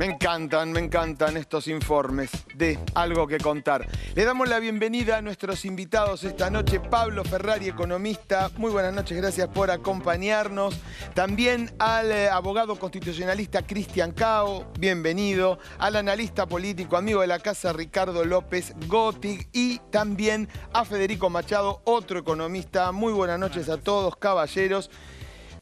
Me encantan estos informes de Algo que Contar. Le damos la bienvenida a nuestros invitados esta noche. Pablo Ferrari, economista. Muy buenas noches, gracias por acompañarnos. También al abogado constitucionalista Cristian Cao, bienvenido. Al analista político, amigo de la casa, Ricardo López Gotig. Y también a Federico Machado, otro economista. Muy buenas noches a todos, caballeros.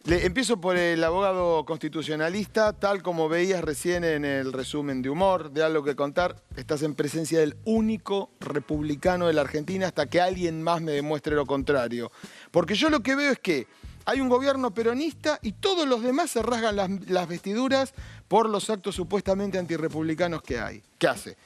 Empiezo por el abogado constitucionalista. Tal como veías recién en el resumen de humor de Algo que Contar, estás en presencia del único republicano de la Argentina hasta que alguien más me demuestre lo contrario. Porque yo lo que veo es que hay un gobierno peronista y todos los demás se rasgan las vestiduras por los actos supuestamente antirrepublicanos que hace.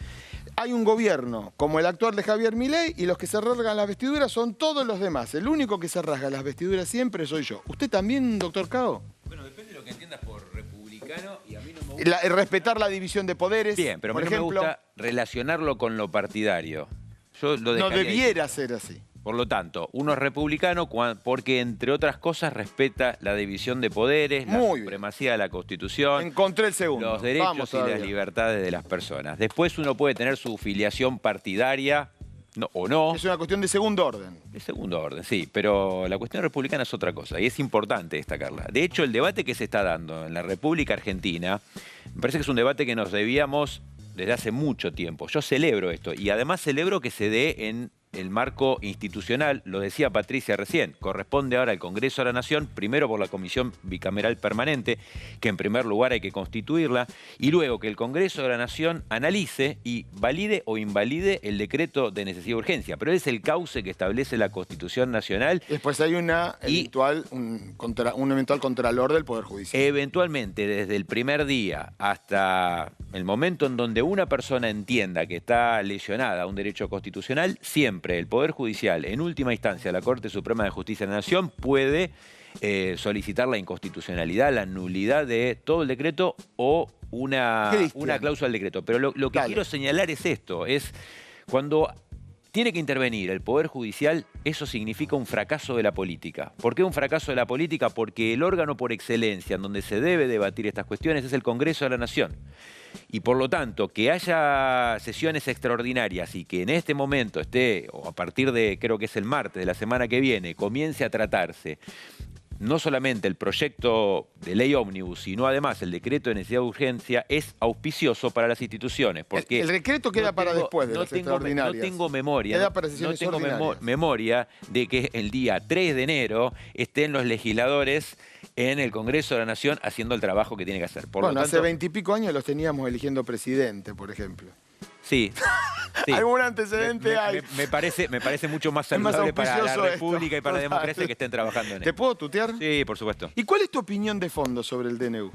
Hay un gobierno como el actual de Javier Milei y los que se rasgan las vestiduras son todos los demás. El único que se rasga las vestiduras siempre soy yo. ¿Usted también, doctor Cao? Bueno, depende de lo que entiendas por republicano y a mí no me gusta... respetar la división de poderes. Bien, pero a mí no me gusta relacionarlo con lo partidario. Yo lo no dejaría debiera ahí. ser así. Por lo tanto, uno es republicano porque, entre otras cosas, respeta la división de poderes, la supremacía de la Constitución, encontré el segundo. Los derechos y las libertades de las personas. Después uno puede tener su filiación partidaria o no. Es una cuestión de segundo orden. De segundo orden, sí, pero la cuestión republicana es otra cosa y es importante destacarla. De hecho, el debate que se está dando en la República Argentina, me parece que es un debate que nos debíamos desde hace mucho tiempo. Yo celebro esto y además celebro que se dé en el marco institucional, lo decía Patricia recién, corresponde ahora al Congreso de la Nación, primero por la Comisión Bicameral Permanente, que en primer lugar hay que constituirla, y luego que el Congreso de la Nación analice y valide o invalide el decreto de necesidad y urgencia. Pero es el cauce que establece la Constitución Nacional. Después hay un eventual contralor del Poder Judicial. Eventualmente, desde el primer día hasta el momento en donde una persona entienda que está lesionada a un derecho constitucional, siempre el Poder Judicial, en última instancia la Corte Suprema de Justicia de la Nación, puede solicitar la inconstitucionalidad, la nulidad de todo el decreto o una cláusula del decreto. Pero lo que quiero señalar es esto, es cuando tiene que intervenir el Poder Judicial, eso significa un fracaso de la política. ¿Por qué un fracaso de la política? Porque el órgano por excelencia en donde se debe debatir estas cuestiones es el Congreso de la Nación. Y por lo tanto, que haya sesiones extraordinarias y que en este momento esté, o a partir de, creo que es el martes de la semana que viene, comience a tratarse no solamente el proyecto de ley ómnibus, sino además el decreto de necesidad de urgencia, es auspicioso para las instituciones. Porque el decreto queda para después de las extraordinarias. No tengo memoria, queda para sesiones memoria de que el día 3 de enero estén los legisladores en el Congreso de la Nación haciendo el trabajo que tiene que hacer. Bueno, hace 20 y pico años los teníamos eligiendo presidente, por ejemplo. Sí. ¿Algún antecedente hay? Me parece mucho más saludable para la República y para la democracia que estén trabajando en eso. ¿Te puedo tutear? Sí, por supuesto. ¿Y cuál es tu opinión de fondo sobre el DNU?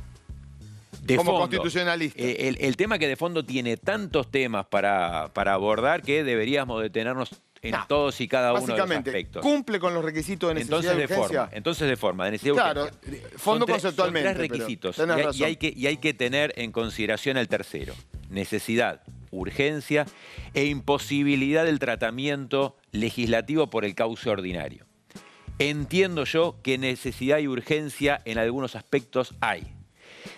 Como constitucionalista. El tema que de fondo tiene tantos temas para abordar que deberíamos detenernos en todos y cada uno de los aspectos. ¿Cumple con los requisitos de necesidad y urgencia? Entonces de forma, de necesidad y urgencia. Claro, fondo conceptualmente. Son tres requisitos y hay que tener en consideración el tercero. Necesidad, urgencia e imposibilidad del tratamiento legislativo por el cauce ordinario. Entiendo yo que necesidad y urgencia en algunos aspectos hay.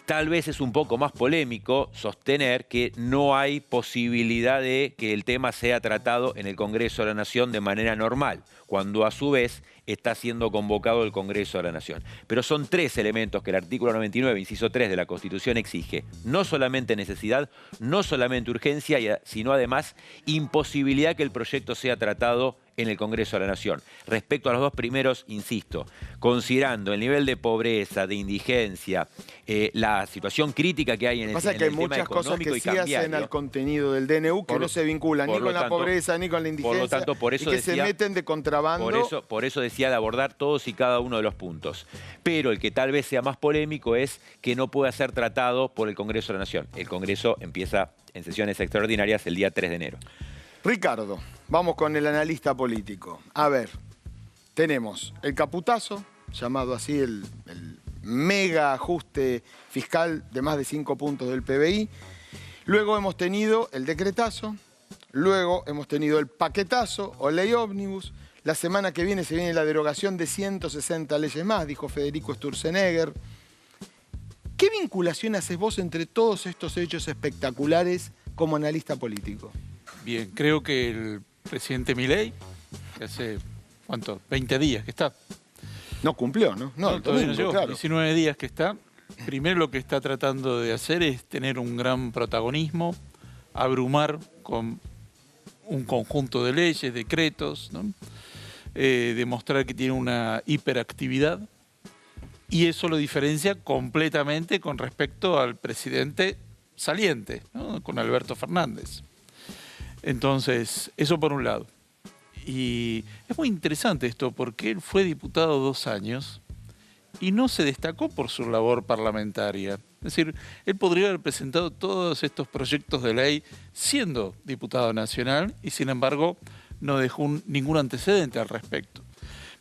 Tal vez es un poco más polémico sostener que no hay posibilidad de que el tema sea tratado en el Congreso de la Nación de manera normal, cuando a su vez está siendo convocado el Congreso de la Nación. Pero son tres elementos que el artículo 99, inciso 3 de la Constitución exige. No solamente necesidad, no solamente urgencia, sino además imposibilidad que el proyecto sea tratado en el Congreso de la Nación. Respecto a los dos primeros, insisto, considerando el nivel de pobreza, de indigencia, la situación crítica que hay en el tema económico y cambiario. Pasa que hay muchas cosas que sí hacen al contenido del DNU que no se vinculan ni con la pobreza ni con la indigencia, por lo tanto, por eso y que se meten de contrabando. Por eso decía de abordar todos y cada uno de los puntos. Pero el que tal vez sea más polémico es que no pueda ser tratado por el Congreso de la Nación. El Congreso empieza en sesiones extraordinarias el día 3 de enero. Ricardo, vamos con el analista político. A ver, tenemos el caputazo, llamado así el mega ajuste fiscal de más de 5 puntos del PBI. Luego hemos tenido el decretazo, luego hemos tenido el paquetazo o ley ómnibus. La semana que viene se viene la derogación de 160 leyes más, dijo Federico Sturzenegger. ¿Qué vinculación haces vos entre todos estos hechos espectaculares como analista político? Bien, creo que el presidente Milei, que hace, ¿cuánto? 20 días que está. No cumplió, ¿no? No, el todavía domingo, no llegó, claro. 19 días que está. Primero lo que está tratando de hacer es tener un gran protagonismo, abrumar con un conjunto de leyes, decretos, ¿no? Demostrar que tiene una hiperactividad, y eso lo diferencia completamente con respecto al presidente saliente, ¿no? Con Alberto Fernández. Entonces, eso por un lado. Y es muy interesante esto porque él fue diputado 2 años y no se destacó por su labor parlamentaria. Es decir, él podría haber presentado todos estos proyectos de ley siendo diputado nacional y sin embargo no dejó ningún antecedente al respecto.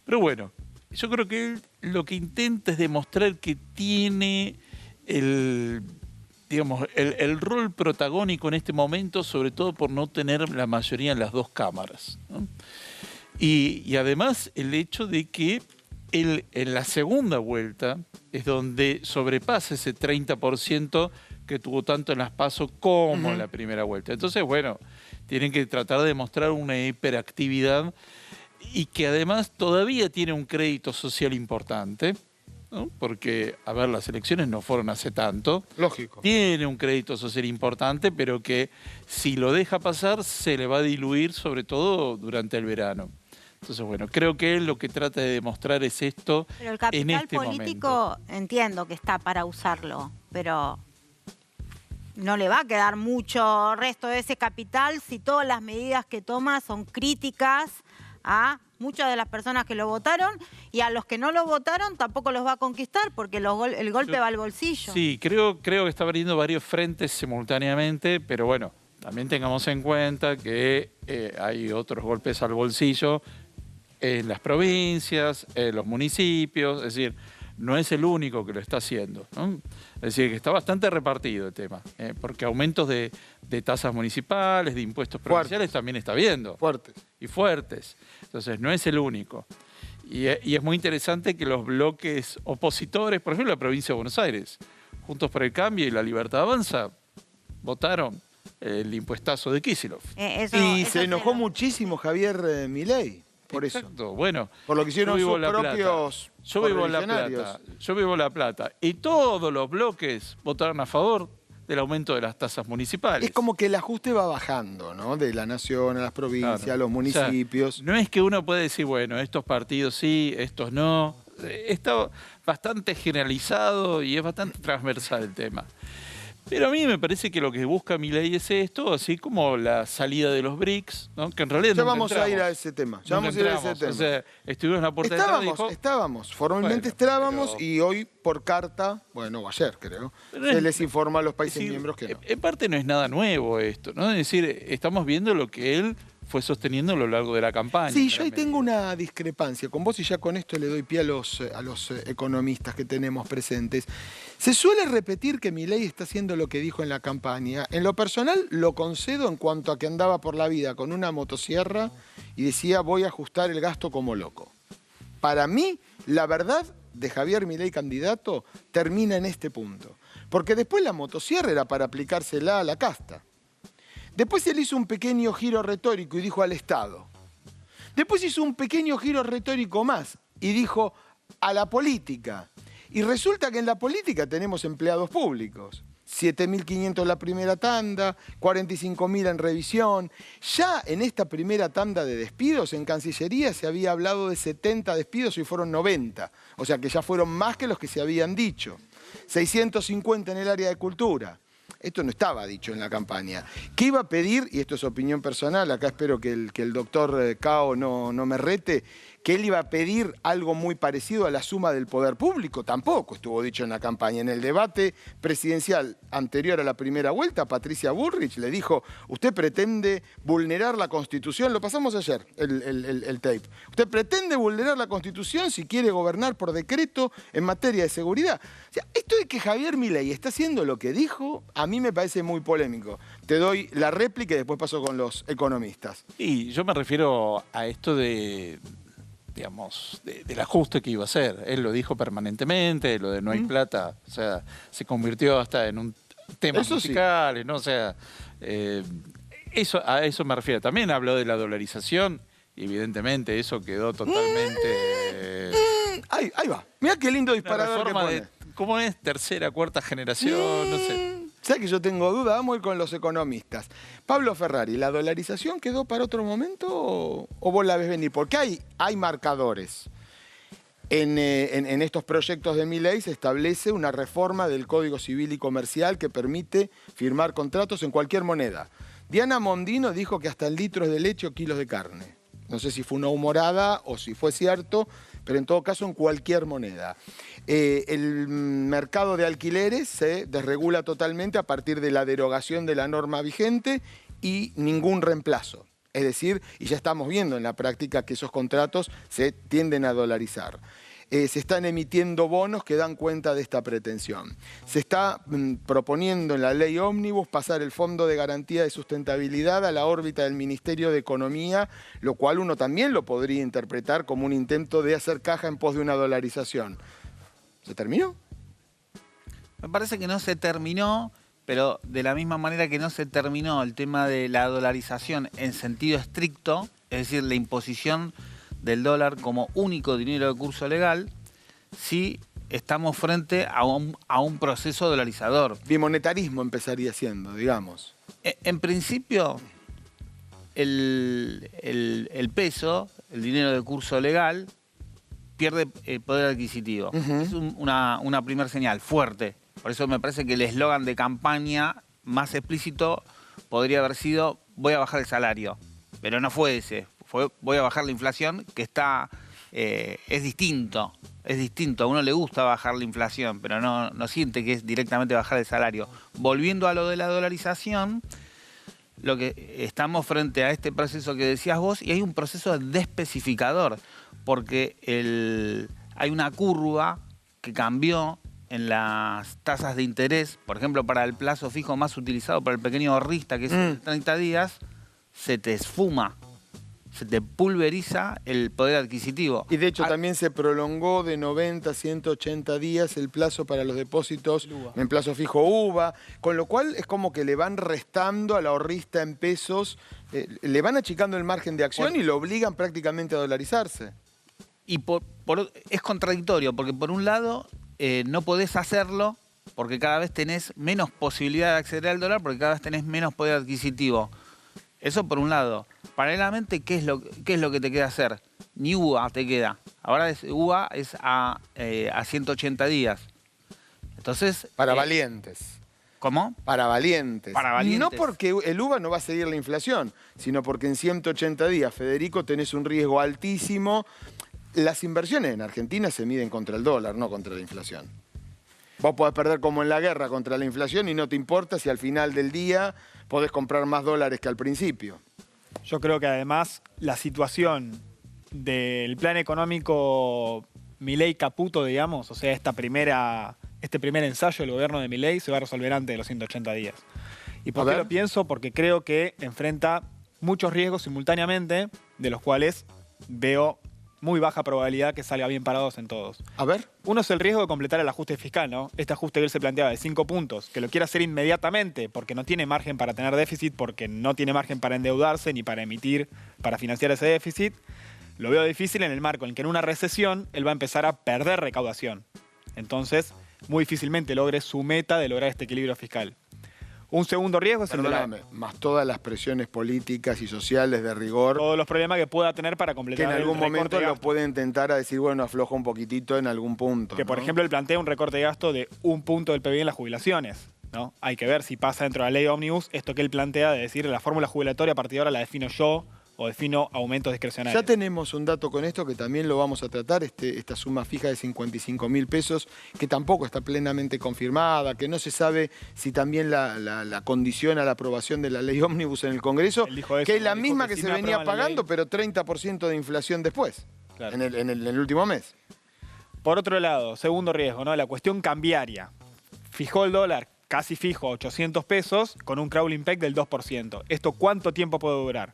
Pero bueno, yo creo que él lo que intenta es demostrar que tiene el rol protagónico en este momento, sobre todo por no tener la mayoría en las 2 cámaras, ¿no? Y además el hecho de que él en la segunda vuelta es donde sobrepasa ese 30% que tuvo tanto en las PASO como en la primera vuelta. Entonces, bueno, tienen que tratar de demostrar una hiperactividad y que además todavía tiene un crédito social importante, ¿no? Porque, a ver, las elecciones no fueron hace tanto. Lógico. Tiene un crédito social importante, pero que si lo deja pasar se le va a diluir, sobre todo durante el verano. Entonces, bueno, creo que él lo que trata de demostrar es esto. Pero el capital en este político entiendo que está para usarlo, pero no le va a quedar mucho resto de ese capital si todas las medidas que toma son críticas a muchas de las personas que lo votaron, y a los que no lo votaron tampoco los va a conquistar porque el golpe va al bolsillo. Sí, creo que está abriendo varios frentes simultáneamente, pero bueno, también tengamos en cuenta que hay otros golpes al bolsillo en las provincias, en los municipios, es decir, no es el único que lo está haciendo, ¿no? Es decir, que está bastante repartido el tema, porque aumentos de tasas municipales, de impuestos provinciales también está viendo. Fuertes. Y fuertes. Entonces, no es el único. Y es muy interesante que los bloques opositores, por ejemplo, la provincia de Buenos Aires, Juntos por el Cambio y La Libertad Avanza, votaron el impuestazo de Kicillof. Y se enojó muchísimo Javier Milei por Exacto. eso. Bueno, Por lo que hicieron sus propios Yo vivo en La correligionarios. Plata. Yo vivo en La Plata. Y todos los bloques votaron a favor del aumento de las tasas municipales. Es como que el ajuste va bajando, ¿no? De la nación a las provincias, Claro. a los municipios. O sea, no es que uno puede decir, bueno, estos partidos sí, estos no. Está bastante generalizado y es bastante transversal el tema. Pero a mí me parece que lo que busca Milei es esto, así como la salida de los BRICS, ¿no? Que en realidad Ya nunca vamos a ir entramos. a ese tema. Ya Nunca vamos a ir a ese entramos. tema. O sea, estuvimos en la puerta de entrada y dijo, Estábamos. Formalmente Bueno, estábamos pero- y hoy por carta, bueno, o ayer creo, Pero se es- les informa a los países es decir, miembros que no. En parte no es nada nuevo esto, ¿no? Es decir, estamos viendo lo que él fue sosteniendo a lo largo de la campaña. Sí, en yo gran ahí tengo medida. una discrepancia con vos y ya con esto le doy pie a los economistas que tenemos presentes. Se suele repetir que Milei está haciendo lo que dijo en la campaña. En lo personal lo concedo en cuanto a que andaba por la vida con una motosierra y decía voy a ajustar el gasto como loco. Para mí, la verdad de Javier Milei candidato termina en este punto. Porque después la motosierra era para aplicársela a la casta. Después él hizo un pequeño giro retórico y dijo al Estado. Después hizo un pequeño giro retórico más y dijo a la política. Y resulta que en la política tenemos empleados públicos. 7.500 la primera tanda, 45.000 en revisión. Ya en esta primera tanda de despidos en Cancillería se había hablado de 70 despidos y fueron 90. O sea que ya fueron más que los que se habían dicho. 650 en el área de cultura. Esto no estaba dicho en la campaña. ¿Qué iba a pedir? Y esto es opinión personal, acá espero que el doctor Cao no me rete, que él iba a pedir algo muy parecido a la suma del poder público. Tampoco estuvo dicho en la campaña. En el debate presidencial anterior a la primera vuelta, Patricia Bullrich le dijo, usted pretende vulnerar la Constitución, lo pasamos ayer, el tape. Usted pretende vulnerar la Constitución si quiere gobernar por decreto en materia de seguridad. O sea, esto de que Javier Milei está haciendo lo que dijo, a mí me parece muy polémico. Te doy la réplica y después paso con los economistas. Y yo me refiero a esto de digamos, del ajuste que iba a hacer. Él lo dijo permanentemente, lo de no hay plata, o sea, se convirtió hasta en un tema musical, sí. ¿No? O sea, a eso me refiero. También habló de la dolarización y evidentemente eso quedó totalmente... Ahí va. Mirá qué lindo disparador que pone. ¿Cómo es? Tercera, cuarta generación, no sé. ¿Sabes que yo tengo duda? Vamos a ir con los economistas. Pablo Ferrari, ¿la dolarización quedó para otro momento o vos la ves venir? Porque hay marcadores. En estos proyectos de Milei se establece una reforma del Código Civil y Comercial que permite firmar contratos en cualquier moneda. Diana Mondino dijo que hasta en litros de leche o kilos de carne. No sé si fue una humorada o si fue cierto, pero en todo caso en cualquier moneda. El mercado de alquileres se desregula totalmente a partir de la derogación de la norma vigente y ningún reemplazo. Es decir, y ya estamos viendo en la práctica que esos contratos se tienden a dolarizar. Se están emitiendo bonos que dan cuenta de esta pretensión. Se está proponiendo en la ley Ómnibus pasar el Fondo de Garantía de Sustentabilidad a la órbita del Ministerio de Economía, lo cual uno también lo podría interpretar como un intento de hacer caja en pos de una dolarización. ¿Se terminó? Me parece que no se terminó, pero de la misma manera que no se terminó el tema de la dolarización en sentido estricto, es decir, la imposición del dólar como único dinero de curso legal, sí estamos frente a un proceso dolarizador. Bimonetarismo empezaría siendo, digamos. En principio, el peso, el dinero de curso legal, pierde poder adquisitivo. Es una primera señal fuerte. Por eso me parece que el eslogan de campaña más explícito podría haber sido voy a bajar el salario. Pero no fue ese. Fue voy a bajar la inflación, que está es distinto. Es distinto. A uno le gusta bajar la inflación, pero no siente que es directamente bajar el salario. Volviendo a lo de la dolarización, lo que estamos frente a este proceso que decías vos, y hay un proceso despecificador, porque hay una curva que cambió en las tasas de interés, por ejemplo, para el plazo fijo más utilizado por el pequeño ahorrista, que es el de 30 días, se te esfuma, se te pulveriza el poder adquisitivo. Y de hecho también se prolongó de 90 a 180 días el plazo para los depósitos en plazo fijo UVA, con lo cual es como que le van restando al ahorrista en pesos, le van achicando el margen de acción y lo obligan prácticamente a dolarizarse. Y es contradictorio, porque por un lado no podés hacerlo porque cada vez tenés menos posibilidad de acceder al dólar, porque cada vez tenés menos poder adquisitivo. Eso por un lado. Paralelamente, ¿qué es lo que te queda hacer? Ni UVA te queda. Ahora UVA es a 180 días. Entonces... Para valientes. ¿Cómo? Para valientes. Para valientes. No porque el UVA no va a seguir la inflación, sino porque en 180 días, Federico, tenés un riesgo altísimo. Las inversiones en Argentina se miden contra el dólar, no contra la inflación. Vos podés perder como en la guerra contra la inflación y no te importa si al final del día podés comprar más dólares que al principio. Yo creo que además la situación del plan económico Milei-Caputo, digamos, o sea, este primer ensayo del gobierno de Milei se va a resolver antes de los 180 días. ¿Y por qué lo pienso? Porque creo que enfrenta muchos riesgos simultáneamente, de los cuales veo muy baja probabilidad que salga bien parados en todos. A ver. Uno es el riesgo de completar el ajuste fiscal, ¿no? Este ajuste que él se planteaba de 5 puntos, que lo quiere hacer inmediatamente porque no tiene margen para tener déficit, porque no tiene margen para endeudarse ni para emitir, para financiar ese déficit. Lo veo difícil en el marco en que en una recesión él va a empezar a perder recaudación. Entonces, muy difícilmente logre su meta de lograr este equilibrio fiscal. Un segundo riesgo es el de más todas las presiones políticas y sociales de rigor. Todos los problemas que pueda tener para completar que en algún momento lo puede intentar a decir, bueno, afloja un poquitito en algún punto. Que, por ejemplo, él plantea un recorte de gasto de 1 punto del PBI en las jubilaciones, ¿no? Hay que ver si pasa dentro de la ley Ómnibus esto que él plantea de decir la fórmula jubilatoria a partir de ahora la defino yo o defino aumentos discrecionales. Ya tenemos un dato con esto que también lo vamos a tratar, esta suma fija de 55.000 pesos, que tampoco está plenamente confirmada, que no se sabe si también la condiciona la aprobación de la ley Ómnibus en el Congreso, que es la misma que se venía pagando, pero 30% de inflación después, claro, en el último mes. Por otro lado, segundo riesgo, ¿no? La cuestión cambiaria. Fijó el dólar casi fijo a 800 pesos con un crawling peg del 2%. ¿Esto cuánto tiempo puede durar?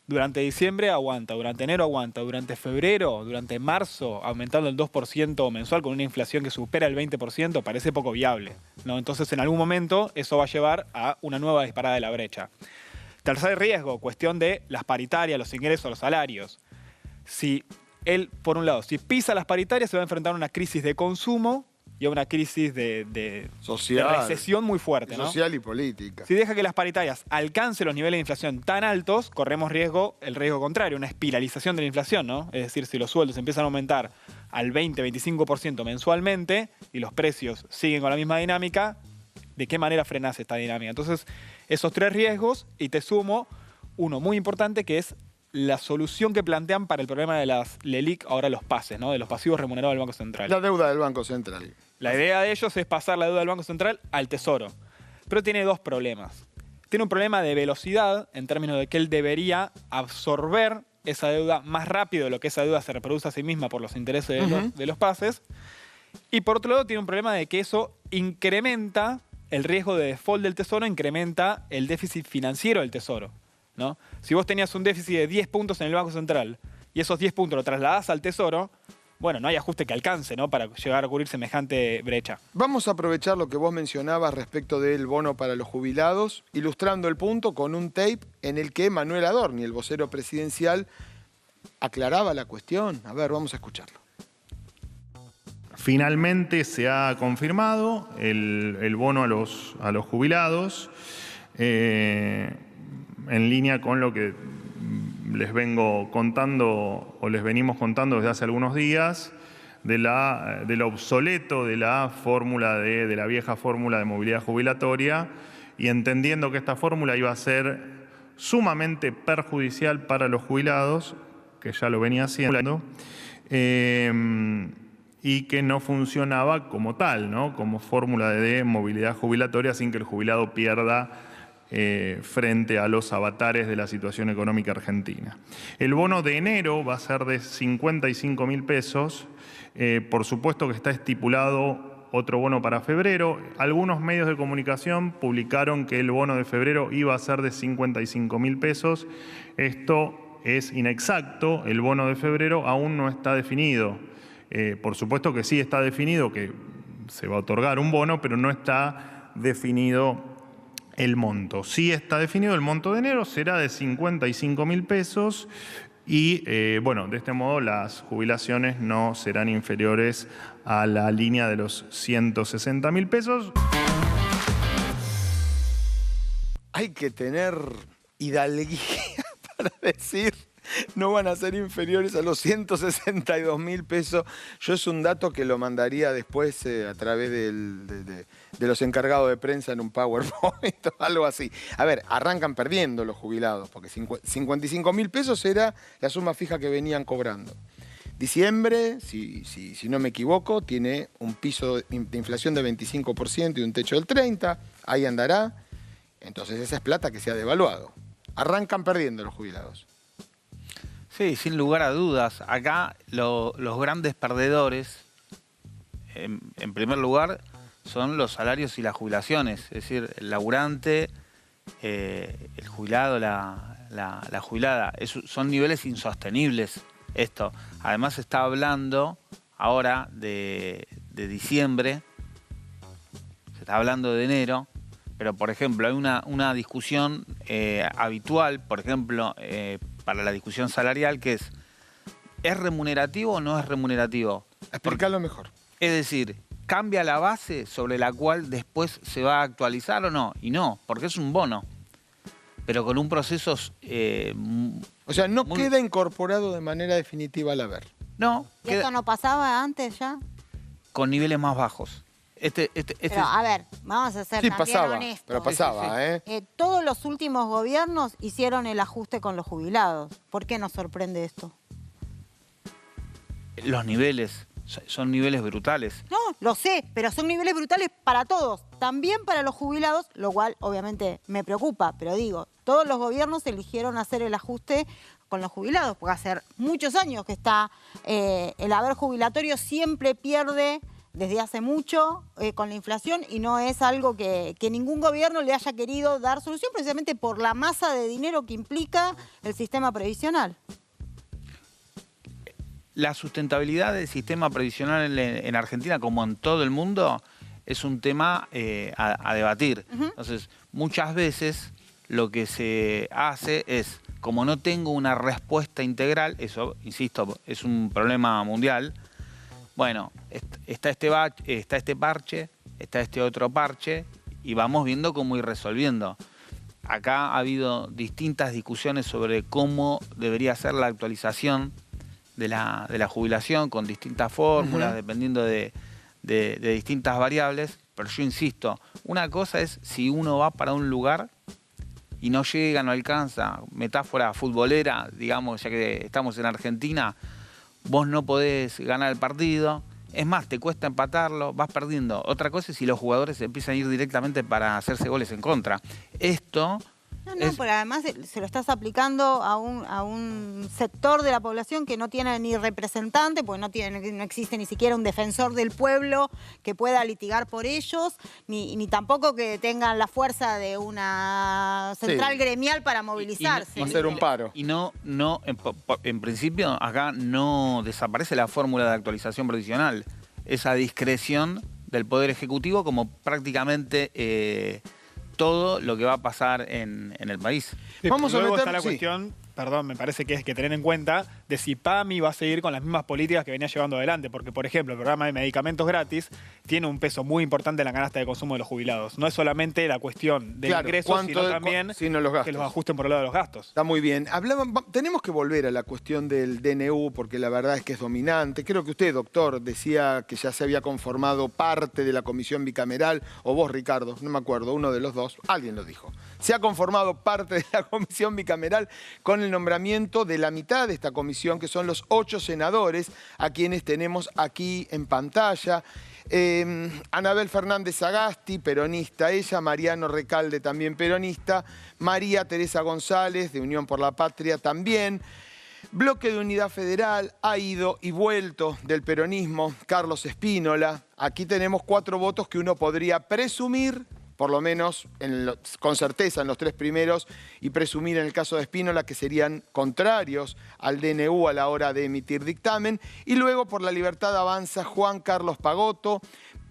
Durante diciembre aguanta, durante enero aguanta, durante febrero, durante marzo, aumentando el 2% mensual con una inflación que supera el 20%, parece poco viable, ¿no? Entonces, en algún momento, eso va a llevar a una nueva disparada de la brecha. Tercer riesgo, cuestión de las paritarias, los ingresos, los salarios. Si él, por un lado, si pisa las paritarias, se va a enfrentar a una crisis de consumo y a una crisis de recesión muy fuerte, ¿no? Social y política. Si deja que las paritarias alcancen los niveles de inflación tan altos, corremos el riesgo contrario, una espiralización de la inflación, ¿no? Es decir, si los sueldos empiezan a aumentar al 20-25% mensualmente y los precios siguen con la misma dinámica, ¿de qué manera frenás esta dinámica? Entonces, esos tres riesgos, y te sumo uno muy importante, que es la solución que plantean para el problema de las LELIQ, ahora los pases, ¿no? De los pasivos remunerados del Banco Central. La deuda del Banco Central. La idea de ellos es pasar la deuda del Banco Central al Tesoro. Pero tiene dos problemas. Tiene un problema de velocidad, en términos de que él debería absorber esa deuda más rápido de lo que esa deuda se reproduce a sí misma por los intereses de los pases. Y por otro lado, tiene un problema de que eso incrementa el riesgo de default del Tesoro, incrementa el déficit financiero del Tesoro, ¿no? Si vos tenías un déficit de 10 puntos en el Banco Central y esos 10 puntos lo trasladás al Tesoro, bueno, no hay ajuste que alcance, ¿no?, para llegar a cubrir semejante brecha. Vamos a aprovechar lo que vos mencionabas respecto del bono para los jubilados, ilustrando el punto con un tape en el que Manuel Adorni, el vocero presidencial, aclaraba la cuestión. A ver, vamos a escucharlo. Finalmente se ha confirmado el bono a los jubilados, en línea con lo que les vengo contando o les venimos contando desde hace algunos días de lo obsoleto de la fórmula de la vieja fórmula de movilidad jubilatoria, y entendiendo que esta fórmula iba a ser sumamente perjudicial para los jubilados, que ya lo venía haciendo, y que no funcionaba como tal, ¿no?, como fórmula de movilidad jubilatoria, sin que el jubilado pierda frente a los avatares de la situación económica argentina. El bono de enero va a ser de 55.000 pesos. Por supuesto que está estipulado otro bono para febrero. Algunos medios de comunicación publicaron que el bono de febrero iba a ser de 55.000 pesos. Esto es inexacto. El bono de febrero aún no está definido. Por supuesto que sí está definido que se va a otorgar un bono, pero no está definido el monto. Sí está definido el monto de enero, será de 55.000 pesos y, bueno, de este modo las jubilaciones no serán inferiores a la línea de los 160.000 pesos. Hay que tener hidalguía para decir no van a ser inferiores a los 162.000 pesos. Yo es un dato que lo mandaría después a través de los encargados de prensa en un PowerPoint o algo así. A ver, arrancan perdiendo los jubilados, porque 55.000 pesos era la suma fija que venían cobrando. Diciembre, si no me equivoco, tiene un piso de inflación de 25% y un techo del 30%. Ahí andará. Entonces esa es plata que se ha devaluado. Arrancan perdiendo los jubilados. Sí, sin lugar a dudas. Acá los grandes perdedores, en primer lugar, son los salarios y las jubilaciones. Es decir, el laburante, el jubilado, la jubilada. Son niveles insostenibles esto. Además se está hablando ahora de diciembre, se está hablando de enero, pero por ejemplo hay una discusión habitual, por ejemplo, para la discusión salarial, que ¿es remunerativo o no es remunerativo? Explícalo mejor. Es decir, ¿cambia la base sobre la cual después se va a actualizar o no? Y no, porque es un bono, pero con un proceso... o sea, no queda incorporado de manera definitiva al haber. No. ¿Y esto no pasaba antes ya? Con niveles más bajos. Pero, a ver, vamos a ser también honestos. Pero pasaba, todos los últimos gobiernos hicieron el ajuste con los jubilados. ¿Por qué nos sorprende esto? Los niveles son niveles brutales. No, lo sé, pero son niveles brutales para todos. También para los jubilados, lo cual obviamente me preocupa. Pero digo, todos los gobiernos eligieron hacer el ajuste con los jubilados, porque hace muchos años que está el haber jubilatorio siempre pierde desde hace mucho con la inflación y no es algo que ningún gobierno le haya querido dar solución precisamente por la masa de dinero que implica el sistema previsional. La sustentabilidad del sistema previsional en Argentina, como en todo el mundo, es un tema a debatir. Entonces, muchas veces lo que se hace es, como no tengo una respuesta integral, eso, insisto, es un problema mundial. Bueno, está este parche, está este otro parche, y vamos viendo cómo ir resolviendo. Acá ha habido distintas discusiones sobre cómo debería ser la actualización de la jubilación, con distintas fórmulas, dependiendo de distintas variables. Pero yo insisto, una cosa es si uno va para un lugar y no llega, no alcanza, metáfora futbolera, digamos, ya que estamos en Argentina, vos no podés ganar el partido, es más, te cuesta empatarlo, vas perdiendo. Otra cosa es si los jugadores empiezan a ir directamente para hacerse goles en contra. Esto... No, pero además se lo estás aplicando a un sector de la población que no tiene ni representante, porque no existe ni siquiera un defensor del pueblo que pueda litigar por ellos, ni tampoco que tengan la fuerza de una central gremial para movilizarse. Hacer un paro. Y en principio, acá no desaparece la fórmula de actualización previsional. Esa discreción del Poder Ejecutivo como prácticamente... todo lo que va a pasar en el país. Vamos a Luego meter... está la cuestión, perdón, me parece que es que tener en cuenta de si PAMI va a seguir con las mismas políticas que venía llevando adelante, porque por ejemplo el programa de medicamentos gratis tiene un peso muy importante en la canasta de consumo de los jubilados. No es solamente la cuestión de ingresos, sino también que los ajusten por el lado de los gastos. Está muy bien. Tenemos que volver a la cuestión del DNU porque la verdad es que es dominante. Creo que usted, doctor, decía que ya se había conformado parte de la comisión bicameral, o vos, Ricardo, no me acuerdo, uno de los dos, alguien lo dijo. Se ha conformado parte de la comisión bicameral con el nombramiento de la mitad de esta comisión, que son los 8 senadores, a quienes tenemos aquí en pantalla. Anabel Fernández Sagasti, peronista ella, Mariano Recalde, también peronista, María Teresa González, de Unión por la Patria, también. Bloque de Unidad Federal, ha ido y vuelto del peronismo, Carlos Spínola. Aquí tenemos 4 votos que uno podría presumir, por lo menos con certeza en los 3 primeros, y presumir en el caso de Spínola que serían contrarios al DNU a la hora de emitir dictamen. Y luego por la Libertad Avanza, Juan Carlos Pagotto,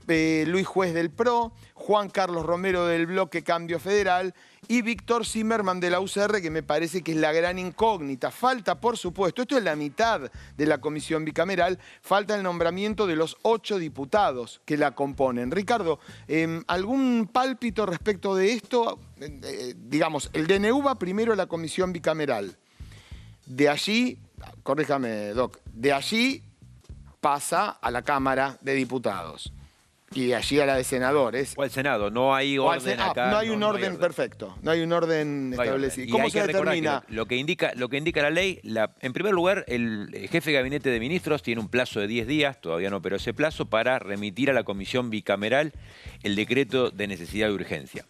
Luis Juez del PRO, Juan Carlos Romero del Bloque Cambio Federal y Víctor Zimmerman de la UCR, que me parece que es la gran incógnita. Falta, por supuesto, esto es la mitad de la comisión bicameral, falta el nombramiento de los 8 diputados que la componen. Ricardo, ¿algún pálpito respecto de esto? Digamos, el DNU va primero a la comisión bicameral. De allí, corríjame, Doc, de allí pasa a la Cámara de Diputados. Y de allí a la de senadores. O al Senado, no hay orden acá. No hay un orden perfecto, no hay un orden establecido. ¿Cómo se determina? Lo que indica la ley, en primer lugar, el jefe de gabinete de ministros tiene un plazo de 10 días, todavía no operó ese plazo, para remitir a la comisión bicameral el decreto de necesidad y urgencia.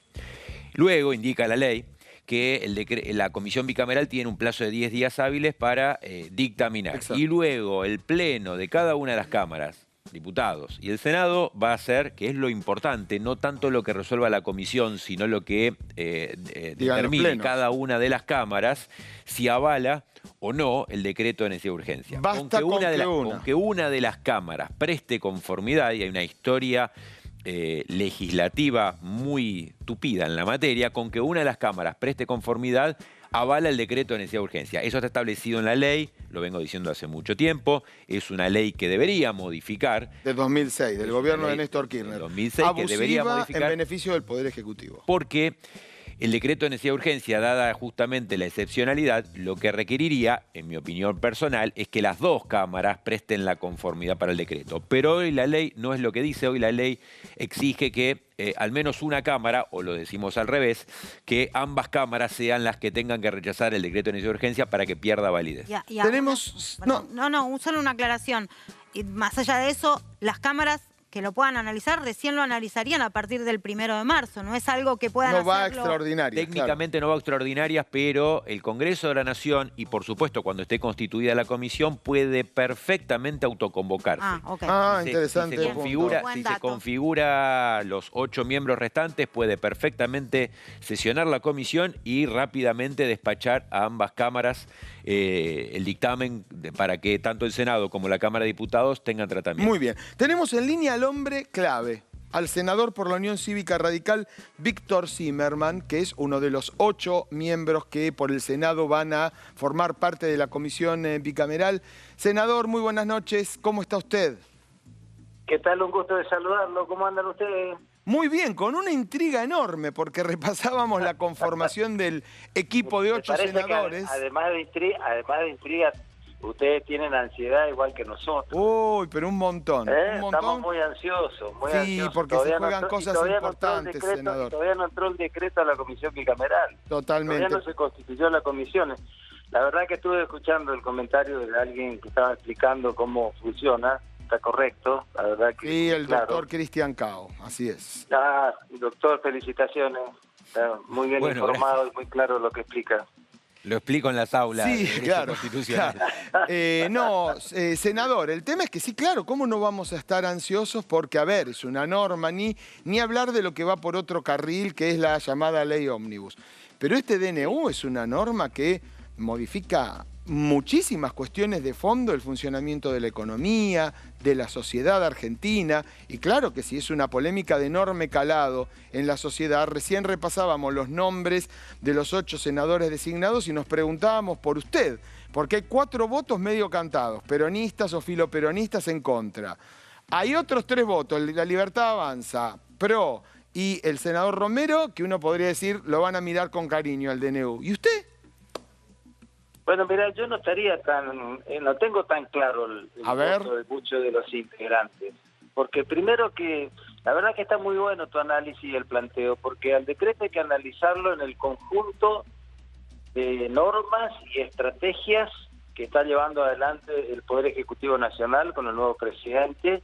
Luego indica la ley que la comisión bicameral tiene un plazo de 10 días hábiles para dictaminar. Exacto. Y luego el pleno de cada una de las cámaras, diputados y el Senado, va a ser, que es lo importante, no tanto lo que resuelva la comisión, sino lo que determine cada una de las cámaras, si avala o no el decreto de necesidad de urgencia. Basta con que una de las cámaras preste conformidad, y hay una historia legislativa muy tupida en la materia, con que una de las cámaras preste conformidad, avala el decreto de necesidad de urgencia. Eso está establecido en la ley, lo vengo diciendo hace mucho tiempo, es una ley que debería modificar. De 2006, del gobierno de Néstor Kirchner. De 2006, abusiva, que debería modificar. En beneficio del Poder Ejecutivo. Porque el decreto de necesidad de urgencia, dada justamente la excepcionalidad, lo que requeriría, en mi opinión personal, es que las 2 cámaras presten la conformidad para el decreto. Pero hoy la ley no es lo que dice, hoy la ley exige que al menos una cámara, o lo decimos al revés, que ambas cámaras sean las que tengan que rechazar el decreto de necesidad de urgencia para que pierda validez. Tenemos... No, solo una aclaración. Y más allá de eso, las cámaras que lo puedan analizar, recién lo analizarían a partir del 1 de marzo. No es algo que puedan No va a hacerlo... extraordinarias. Técnicamente no va a extraordinarias, pero el Congreso de la Nación y, por supuesto, cuando esté constituida la comisión, puede perfectamente autoconvocarse. Ah, ok. Ah, Si se- interesante. Si se punto. configura, Buen si se dato. configura los 8 miembros restantes, puede perfectamente sesionar la comisión y rápidamente despachar a ambas cámaras el dictamen para que tanto el Senado como la Cámara de Diputados tengan tratamiento. Muy bien. Tenemos en línea al hombre clave, al senador por la Unión Cívica Radical, Víctor Zimmerman, que es uno de los 8 miembros que por el Senado van a formar parte de la comisión bicameral. Senador, muy buenas noches. ¿Cómo está usted? ¿Qué tal? Un gusto de saludarlo. ¿Cómo andan ustedes? Muy bien, con una intriga enorme, porque repasábamos la conformación del equipo de Me 8 parece que senadores. además de intriga, ustedes tienen ansiedad igual que nosotros. Uy, pero un montón. Un Estamos montón. muy ansiosos, muy Sí, ansiosos. porque Todavía se juegan entró- y cosas todavía no entró el importantes, decreto- senador. Todavía no entró el decreto a la comisión bicameral. Totalmente. Todavía no se constituyó la comisión. La verdad que estuve escuchando el comentario de alguien que estaba explicando cómo funciona. Está correcto, la verdad que Sí, el claro. doctor Cristian Cao, así es. Ah, doctor, felicitaciones. Está muy bien Bueno, informado y muy claro lo que explica. Lo explico en las aulas Sí, de Derecho claro. Constitucional. Claro. Senador, el tema es que sí, claro, ¿cómo no vamos a estar ansiosos? Porque, a ver, es una norma, ni hablar de lo que va por otro carril, que es la llamada ley ómnibus. Pero este DNU es una norma que modifica muchísimas cuestiones de fondo, el funcionamiento de la economía, de la sociedad argentina, y claro que sí es una polémica de enorme calado en la sociedad. Recién repasábamos los nombres de los 8 senadores designados y nos preguntábamos por usted, porque hay 4 votos medio cantados, peronistas o filoperonistas en contra. Hay otros 3 votos, La Libertad Avanza, PRO y el senador Romero, que uno podría decir lo van a mirar con cariño al DNU. ¿Y usted? Bueno, mira, yo no estaría no tengo tan claro el A ver. voto de muchos de los integrantes. Porque primero que, la verdad que está muy bueno tu análisis y el planteo, porque al decreto hay que analizarlo en el conjunto de normas y estrategias que está llevando adelante el Poder Ejecutivo Nacional con el nuevo presidente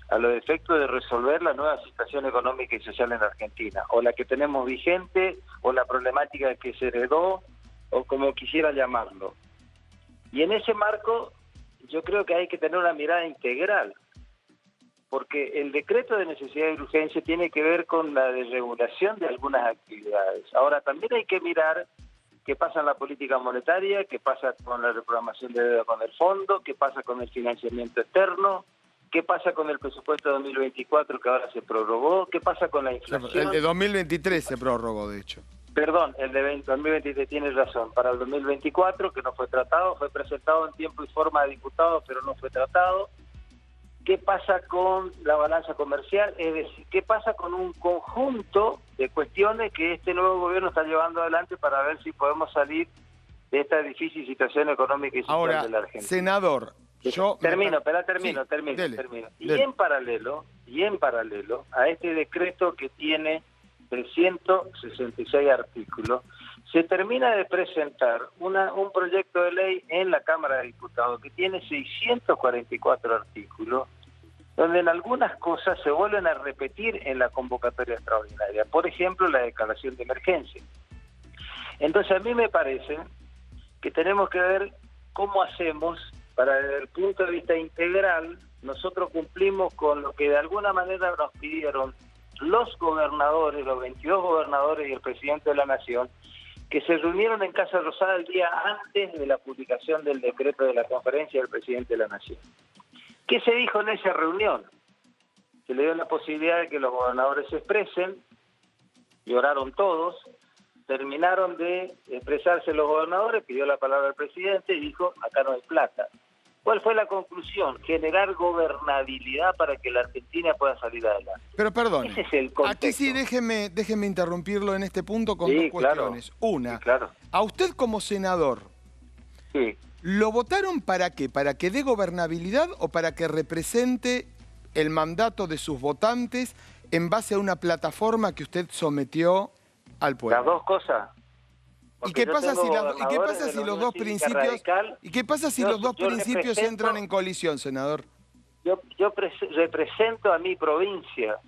a los efectos de resolver la nueva situación económica y social en Argentina, o la que tenemos vigente, o la problemática que se heredó, o como quisiera llamarlo. Y en ese marco yo creo que hay que tener una mirada integral, porque el decreto de necesidad y urgencia tiene que ver con la desregulación de algunas actividades. Ahora, también hay que mirar qué pasa en la política monetaria, qué pasa con la reprogramación de deuda con el fondo, qué pasa con el financiamiento externo, qué pasa con el presupuesto 2024 que ahora se prorrogó, qué pasa con la inflación. El de 2023 se prorrogó, de hecho. Perdón, el de 2023 tienes razón. Para el 2024, que no fue tratado, fue presentado en tiempo y forma de diputados, pero no fue tratado. ¿Qué pasa con la balanza comercial? Es decir, ¿qué pasa con un conjunto de cuestiones que este nuevo gobierno está llevando adelante para ver si podemos salir de esta difícil situación económica y social Ahora, de la Argentina? senador, yo... Termino. Sí, dele. Y Dele. en paralelo a este decreto que tiene 366 artículos, se termina de presentar un proyecto de ley en la Cámara de Diputados que tiene 644 artículos, donde en algunas cosas se vuelven a repetir en la convocatoria extraordinaria. Por ejemplo, la declaración de emergencia. Entonces, a mí me parece que tenemos que ver cómo hacemos para, desde el punto de vista integral, nosotros cumplimos con lo que de alguna manera nos pidieron los gobernadores, los 22 gobernadores y el presidente de la Nación, que se reunieron en Casa Rosada el día antes de la publicación del decreto de la conferencia del presidente de la Nación. ¿Qué se dijo en esa reunión? Se le dio la posibilidad de que los gobernadores se expresen, lloraron todos, terminaron de expresarse los gobernadores, pidió la palabra al presidente y dijo, acá no hay plata. ¿Cuál fue la conclusión? Generar gobernabilidad para que la Argentina pueda salir adelante. Pero perdón, Ese es el contexto. aquí sí déjeme interrumpirlo en este punto con Sí, dos claro. cuestiones. Una, Sí, claro. a usted como senador, Sí. ¿lo votaron para qué? ¿Para que dé gobernabilidad o para que represente el mandato de sus votantes en base a una plataforma que usted sometió al pueblo? Las dos cosas. ¿Y Porque qué yo pasa tengo si, gobernadores de la los Unión dos Cívica principios Radical. y qué pasa si Yo- los dos yo principios represento- entran en colisión, senador? represento a mi provincia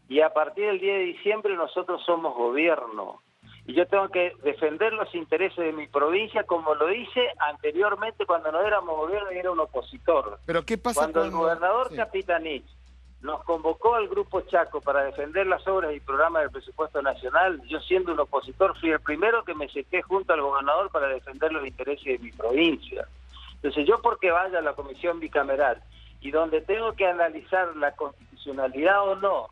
y a partir del 10 de diciembre nosotros somos gobierno. Y yo tengo que defender los intereses de mi provincia como lo hice anteriormente cuando no éramos gobierno y era un opositor. Pero ¿qué pasa cuando el gobernador sí. Capitanich nos convocó al Grupo Chaco para defender las obras y programas del presupuesto nacional, yo siendo un opositor fui el primero que me senté junto al gobernador para defender los intereses de mi provincia. Entonces yo porque vaya a la comisión bicameral y donde tengo que analizar la constitucionalidad o no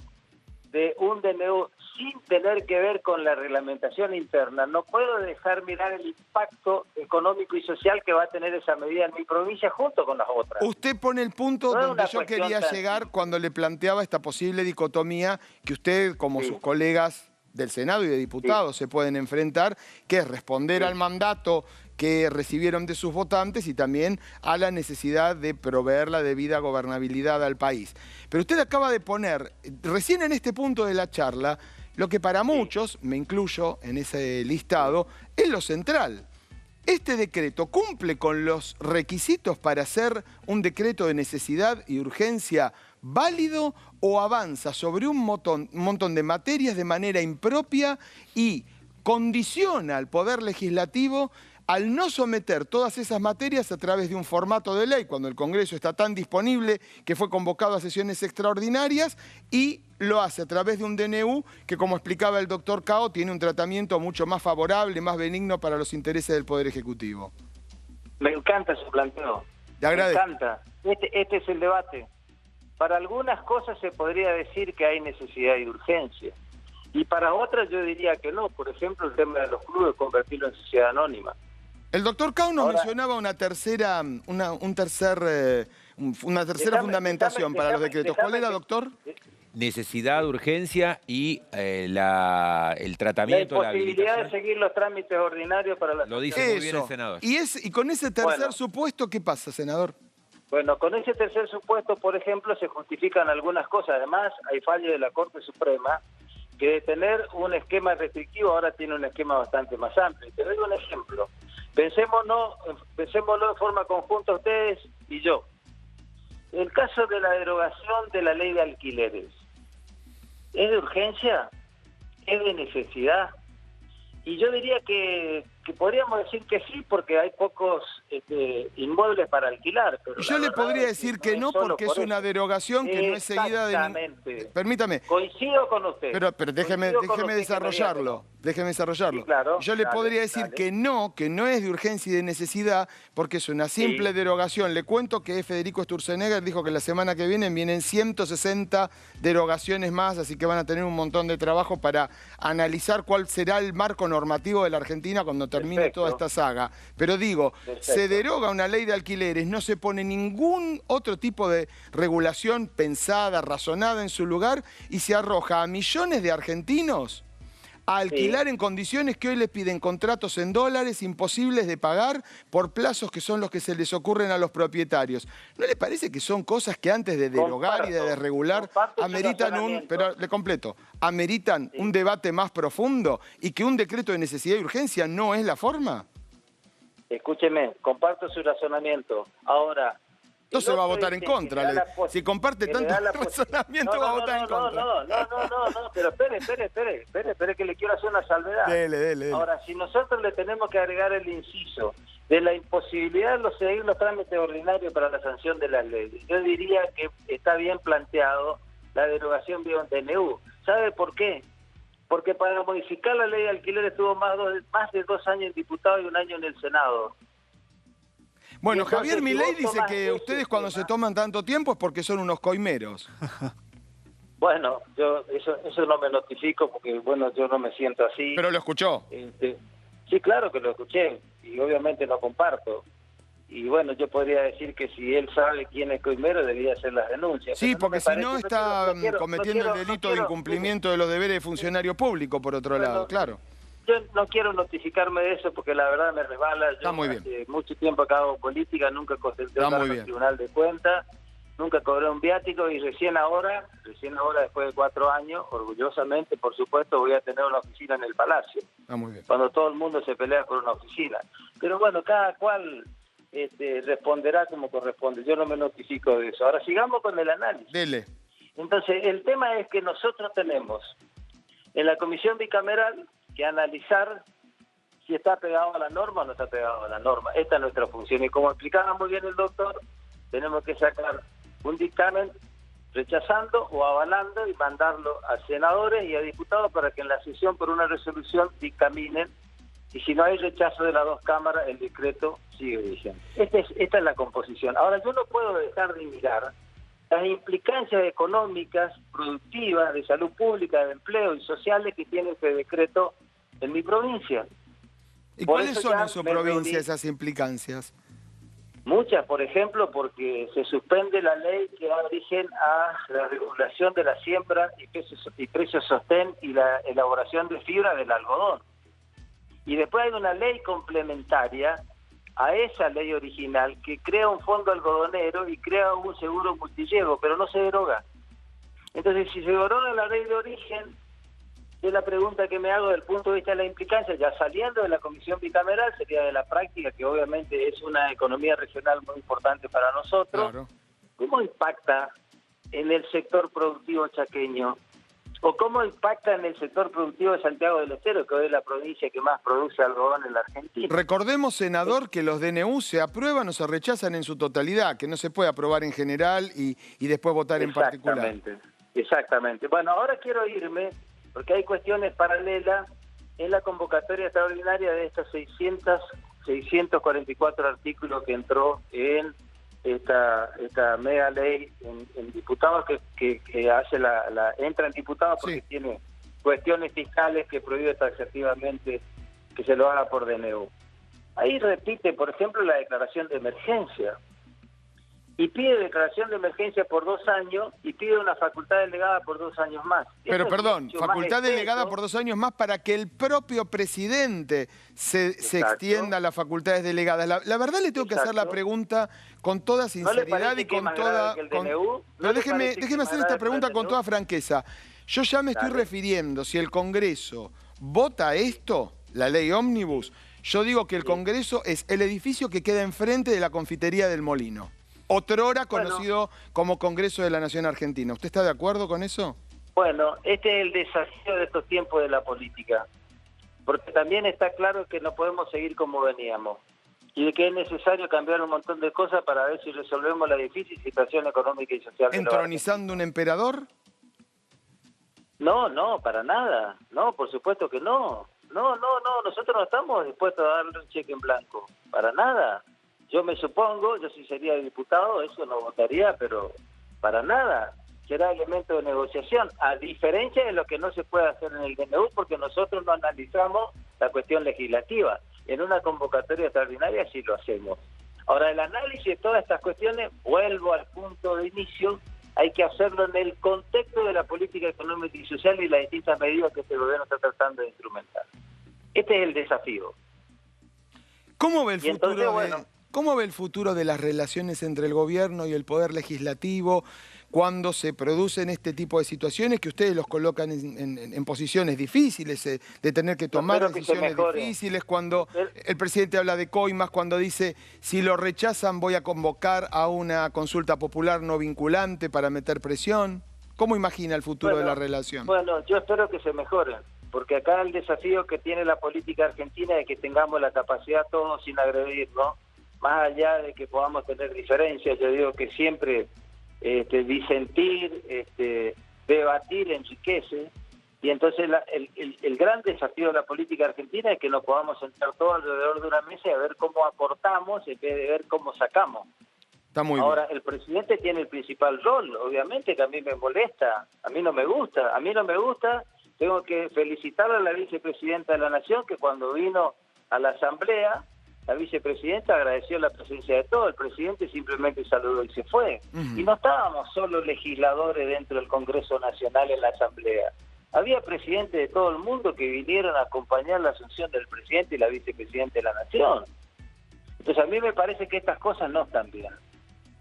de un DNU sin tener que ver con la reglamentación interna, no puedo dejar mirar el impacto económico y social que va a tener esa medida en mi provincia junto con las otras. Usted pone el punto No es donde una yo cuestión quería tan llegar simple. cuando le planteaba esta posible dicotomía que usted, como sus colegas del Senado y de diputados, se pueden enfrentar, que es responder al mandato que recibieron de sus votantes y también a la necesidad de proveer la debida gobernabilidad al país. Pero usted acaba de poner, recién en este punto de la charla, lo que para muchos, me incluyo en ese listado, es lo central. ¿Este decreto cumple con los requisitos para ser un decreto de necesidad y urgencia válido o avanza sobre un montón de materias de manera impropia y condiciona al Poder Legislativo al no someter todas esas materias a través de un formato de ley, cuando el Congreso está tan disponible que fue convocado a sesiones extraordinarias, y lo hace a través de un DNU que, como explicaba el doctor Cao, tiene un tratamiento mucho más favorable, más benigno para los intereses del Poder Ejecutivo? Me encanta su planteo. Le agradezco. Me encanta. Este es el debate. Para algunas cosas se podría decir que hay necesidad y urgencia. Y para otras yo diría que no. Por ejemplo, el tema de los clubes, convertirlo en sociedad anónima. El doctor Cao nos Ahora, mencionaba una tercera fundamentación para los decretos. ¿Cuál era, doctor? Necesidad, urgencia y el tratamiento, la imposibilidad de seguir los trámites ordinarios para la... Lo dice muy bien el senador. Y con ese tercer supuesto, ¿qué pasa, senador? Bueno, con ese tercer supuesto, por ejemplo, se justifican algunas cosas. Además, hay fallo de la Corte Suprema que de tener un esquema restrictivo ahora tiene un esquema bastante más amplio. Te doy un ejemplo. Pensémoslo de forma conjunta ustedes y yo. El caso de la derogación de la ley de alquileres, ¿es de urgencia? ¿Es de necesidad? Y yo diría que podríamos decir que sí, porque hay pocos inmuebles para alquilar. Pero yo le podría decir que no, porque es una derogación que no es seguida de... Exactamente. Permítame. Coincido con usted. Pero déjeme desarrollarlo. Déjeme desarrollarlo. Sí, claro, yo le podría decir que no es de urgencia y de necesidad, porque es una simple derogación. Le cuento que Federico Sturzenegger dijo que la semana que vienen 160 derogaciones más, así que van a tener un montón de trabajo para analizar cuál será el marco normativo de la Argentina cuando termine toda esta saga. Pero digo, se deroga una ley de alquileres, no se pone ningún otro tipo de regulación pensada, razonada en su lugar, y se arroja a millones de argentinos a alquilar en condiciones que hoy les piden contratos en dólares imposibles de pagar por plazos que son los que se les ocurren a los propietarios. ¿No le parece que son cosas que antes de derogar y de desregular ameritan ameritan un debate más profundo y que un decreto de necesidad y urgencia no es la forma? Escúcheme, comparto su razonamiento. Ahora... Entonces va a votar en contra. Si comparte tanto razonamiento, va a votar en contra. No, pero espere, que le quiero hacer una salvedad. Dele. Ahora, si nosotros le tenemos que agregar el inciso de la imposibilidad de seguir los trámites ordinarios para la sanción de las leyes, yo diría que está bien planteado la derogación vía un DNU. ¿Sabe por qué? Porque para modificar la ley de alquiler estuvo más de 2 años en diputado y 1 año en el Senado. Bueno, entonces, Javier Milei dice que ustedes cuando se toman tanto tiempo es porque son unos coimeros. Bueno, yo eso no me notifico porque, bueno, yo no me siento así. ¿Pero lo escuchó? Sí, claro que lo escuché y obviamente lo comparto. Y bueno, yo podría decir que si él sabe quién es coimero, debería hacer las denuncias. Sí, porque si no está cometiendo el delito de incumplimiento de los deberes de funcionario público, por otro lado, claro. Yo no quiero notificarme de eso porque la verdad me resbala. Yo hace mucho tiempo que hago política, nunca concentré en el Tribunal de Cuentas, nunca cobré un viático y recién ahora, después de 4 años, orgullosamente, por supuesto, voy a tener una oficina en el Palacio. Muy bien. Cuando todo el mundo se pelea por una oficina. Pero bueno, cada cual responderá como corresponde. Yo no me notifico de eso. Ahora sigamos con el análisis. Dele. Entonces, el tema es que nosotros tenemos en la comisión bicameral que analizar si está pegado a la norma o no está pegado a la norma. Esta es nuestra función. Y como explicaba muy bien el doctor, tenemos que sacar un dictamen rechazando o avalando y mandarlo a senadores y a diputados para que en la sesión por una resolución dictaminen, y si no hay rechazo de las dos cámaras, el decreto sigue vigente. Esta es la composición. Ahora, yo no puedo dejar de mirar las implicancias económicas, productivas, de salud pública, de empleo y sociales que tiene este decreto en mi provincia. ¿Y Por cuáles eso son ya en su me provincia reuní. esas implicancias? Muchas, por ejemplo, porque se suspende la ley que da origen a la regulación de la siembra y precios sostén y la elaboración de fibra del algodón. Y después hay una ley complementaria a esa ley original que crea un fondo algodonero y crea un seguro multiriego, pero no se deroga. Entonces, si se deroga la ley de origen, es la pregunta que me hago desde el punto de vista de la implicancia, ya saliendo de la comisión bicameral, sería de la práctica, que obviamente es una economía regional muy importante para nosotros. Claro. ¿Cómo impacta en el sector productivo chaqueño? ¿O cómo impacta en el sector productivo de Santiago del Estero, que hoy es la provincia que más produce algodón en la Argentina? Recordemos, senador, que los DNU se aprueban o se rechazan en su totalidad, que no se puede aprobar en general y después votar en particular. Exactamente. Bueno, ahora quiero irme, porque hay cuestiones paralelas en la convocatoria extraordinaria de estos 644 artículos que entró en esta mega ley en diputados que hace entra en diputados porque Sí. tiene cuestiones fiscales que prohíbe taxativamente que se lo haga por DNU. Ahí repite, por ejemplo, la declaración de emergencia y pide declaración de emergencia por 2 años y pide una facultad delegada por 2 años más. Pero Esto es perdón, mucho más facultad extenso. delegada por 2 años más para que el propio presidente se Exacto. extienda a las facultades delegadas. La verdad le tengo que hacer la Exacto. pregunta con toda ¿No le sinceridad parece y que es con más toda... grave que el DNU? ¿No Pero le parece que déjeme es más hacer esta grave pregunta que el con DNU? toda franqueza. Yo ya me estoy Dale. refiriendo, si el Congreso vota esto, la ley ómnibus, yo digo que el Congreso es el edificio que queda enfrente de la confitería del Molino. Otrora Bueno. conocido como Congreso de la Nación Argentina. ¿Usted está de acuerdo con eso? Bueno, este es el desafío de estos tiempos de la política, porque también está claro que no podemos seguir como veníamos y de que es necesario cambiar un montón de cosas para ver si resolvemos la difícil situación económica y social de los ¿Entronizando un emperador? No, para nada. No, por supuesto que no. No, nosotros no estamos dispuestos a darle un cheque en blanco. Para nada. Yo me supongo, yo si sería diputado, eso no votaría, pero para nada. Será elemento de negociación, a diferencia de lo que no se puede hacer en el DNU, porque nosotros no analizamos la cuestión legislativa. En una convocatoria extraordinaria sí lo hacemos. Ahora, el análisis de todas estas cuestiones, vuelvo al punto de inicio, hay que hacerlo en el contexto de la política económica y social y las distintas medidas que este gobierno está tratando de instrumentar. Este es el desafío. ¿Cómo ve el Y futuro entonces, bueno. ¿Cómo ve el futuro de las relaciones entre el gobierno y el poder legislativo cuando se producen este tipo de situaciones que ustedes los colocan en posiciones difíciles, de tener que tomar espero que se decisiones mejore. difíciles, cuando el presidente habla de coimas, cuando dice si lo rechazan voy a convocar a una consulta popular no vinculante para meter presión? ¿Cómo imagina el futuro de la relación? Bueno, yo espero que se mejore, porque acá el desafío que tiene la política argentina es que tengamos la capacidad todos sin agredirnos, más allá de que podamos tener diferencias. Yo digo que siempre disentir, debatir enriquece, y entonces el gran desafío de la política argentina es que nos podamos sentar todos alrededor de una mesa y a ver cómo aportamos en vez de ver cómo sacamos. Está muy Ahora, bien. el presidente tiene el principal rol, obviamente que a mí me molesta, a mí no me gusta, tengo que felicitar a la vicepresidenta de la Nación, que cuando vino a la Asamblea, la vicepresidenta agradeció la presencia de todos, el presidente simplemente saludó y se fue. Ujú. Y no estábamos solo legisladores dentro del Congreso Nacional en la Asamblea, había presidentes de todo el mundo que vinieron a acompañar la asunción del presidente y la vicepresidenta de la Nación. Entonces a mí me parece que estas cosas no están bien.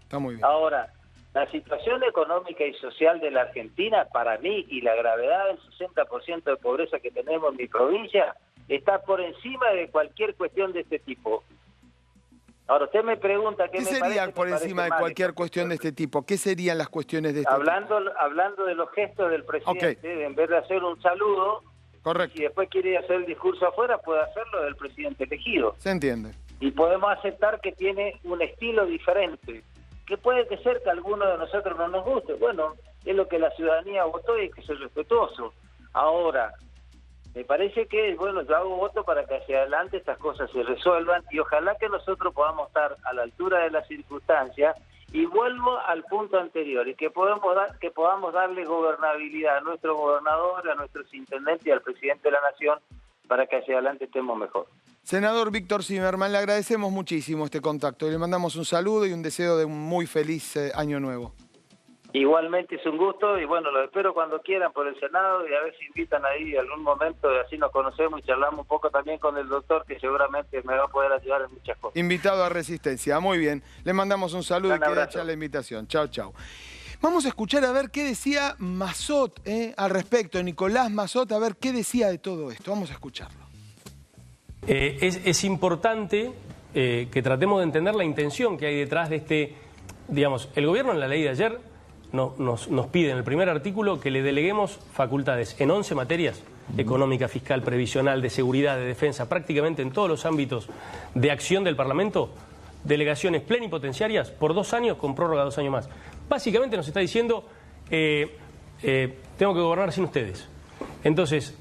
Está muy bien. Ahora, la situación económica y social de la Argentina, para mí, y la gravedad del 60% de pobreza que tenemos en mi provincia, está por encima de cualquier cuestión de este tipo. Ahora, usted me pregunta ¿Qué sería por encima de cualquier cuestión de este tipo? ¿Qué serían las cuestiones de este tipo? Hablando de los gestos del presidente, en vez de hacer un saludo, correcto, si después quiere hacer el discurso afuera, puede hacerlo del presidente elegido. Se entiende. Y podemos aceptar que tiene un estilo diferente, que puede que ser que a alguno de nosotros no nos guste. Bueno, es lo que la ciudadanía votó y hay que ser respetuoso. Ahora, me parece que, bueno, yo hago voto para que hacia adelante estas cosas se resuelvan y ojalá que nosotros podamos estar a la altura de las circunstancias. Y vuelvo al punto anterior, y que podamos darle gobernabilidad a nuestro gobernador, a nuestros intendentes y al presidente de la Nación para que hacia adelante estemos mejor. Senador Víctor Zimmerman, le agradecemos muchísimo este contacto y le mandamos un saludo y un deseo de un muy feliz año nuevo. Igualmente es un gusto y bueno, los espero cuando quieran por el Senado y a ver si invitan ahí algún momento y así nos conocemos y charlamos un poco también con el doctor que seguramente me va a poder ayudar en muchas cosas. Invitado a Resistencia, muy bien. Le mandamos un saludo y queda hecha la invitación. Chao, chao. Vamos a escuchar a ver qué decía Massot al respecto, Nicolás Massot, a ver qué decía de todo esto. Vamos a escucharlo. Es importante que tratemos de entender la intención que hay detrás de este, digamos, el gobierno en la ley de ayer nos pide en el primer artículo que le deleguemos facultades en 11 materias, económica, fiscal, previsional, de seguridad, de defensa, prácticamente en todos los ámbitos de acción del Parlamento, delegaciones plenipotenciarias por 2 años con prórroga 2 años más. Básicamente nos está diciendo, tengo que gobernar sin ustedes. Entonces,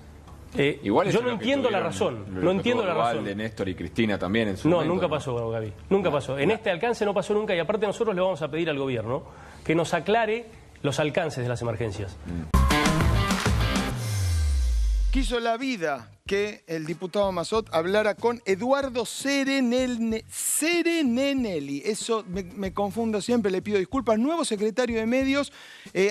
yo no entiendo la razón. No entiendo la razón. De Néstor y Cristina también en su momento. Nunca pasó, Gaby. Nunca pasó. En este alcance no pasó nunca y aparte nosotros le vamos a pedir al gobierno que nos aclare los alcances de las emergencias. Quiso la vida que el diputado Massot hablara con Eduardo Serenelli. Eso me confundo siempre, le pido disculpas. Nuevo secretario de Medios.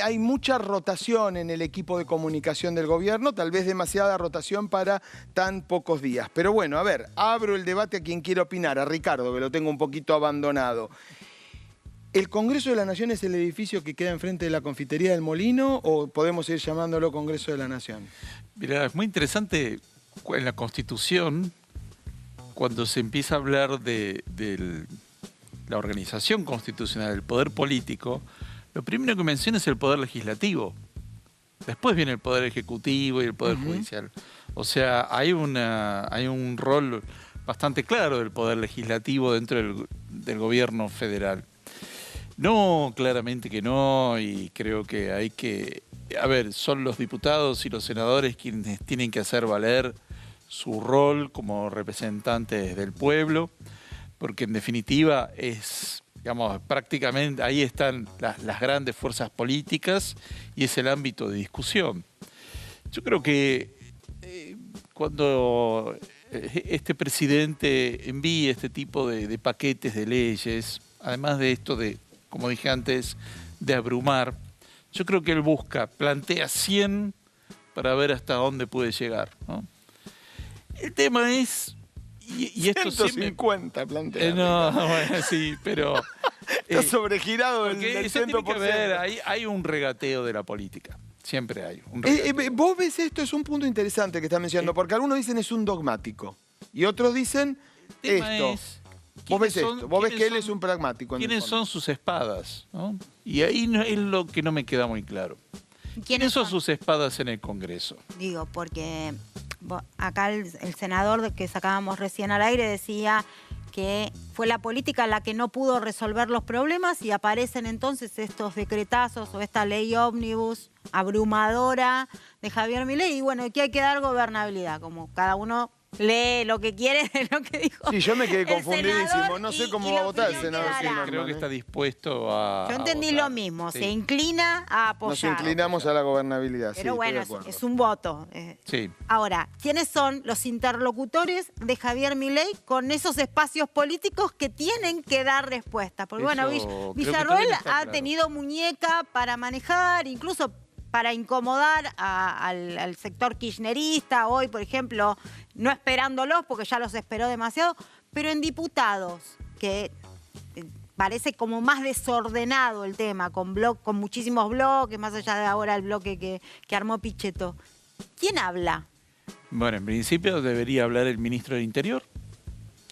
Hay mucha rotación en el equipo de comunicación del gobierno, tal vez demasiada rotación para tan pocos días. Pero bueno, a ver, abro el debate a quien quiera opinar, a Ricardo, que lo tengo un poquito abandonado. ¿El Congreso de la Nación es el edificio que queda enfrente de la Confitería del Molino o podemos ir llamándolo Congreso de la Nación? Mira, es muy interesante en la Constitución, cuando se empieza a hablar de la organización constitucional, del poder político, lo primero que menciona es el poder legislativo. Después viene el poder ejecutivo y el poder judicial. O sea, hay un rol bastante claro del poder legislativo dentro del gobierno federal. No, claramente que no, y creo que hay que... A ver, son los diputados y los senadores quienes tienen que hacer valer su rol como representantes del pueblo, porque en definitiva es, digamos, prácticamente ahí están las grandes fuerzas políticas y es el ámbito de discusión. Yo creo que cuando este presidente envíe este tipo de paquetes de leyes, además de esto de, como dije antes, de abrumar, yo creo que él plantea 100 para ver hasta dónde puede llegar, ¿no? El tema es... Y esto 150 plantea. No, bueno, sí, pero... Está sobregirado el 100%. Tiene que ver, hay un regateo de la política. Siempre hay un regateo. Vos ves esto, es un punto interesante que está mencionando, porque algunos dicen es un dogmático y otros dicen esto. Vos ves esto, vos ves que él es un pragmático. ¿Quiénes son sus espadas? ¿No? Y ahí es lo que no me queda muy claro. ¿Quiénes son sus espadas en el Congreso? Digo, porque acá el senador que sacábamos recién al aire decía que fue la política la que no pudo resolver los problemas y aparecen entonces estos decretazos o esta ley ómnibus abrumadora de Javier Milei y bueno, que hay que dar gobernabilidad, como cada uno lee lo que quiere de lo que dijo. Sí, yo me quedé confundidísimo, no sé cómo va a votar el senador Zimmerman. Creo que está dispuesto a... Yo entendí lo mismo, sí. Se inclina a apoyar. Nos inclinamos a la gobernabilidad, pero sí, bueno, es un voto. Sí. Ahora, ¿quiénes son los interlocutores de Javier Milei con esos espacios políticos que tienen que dar respuesta? Porque bueno, Villarroel ha tenido muñeca para manejar, incluso para incomodar al sector kirchnerista, hoy, por ejemplo, no esperándolos porque ya los esperó demasiado, pero en diputados, que parece como más desordenado el tema, con muchísimos bloques, más allá de ahora el bloque que armó Pichetto. ¿Quién habla? Bueno, en principio debería hablar el ministro del Interior,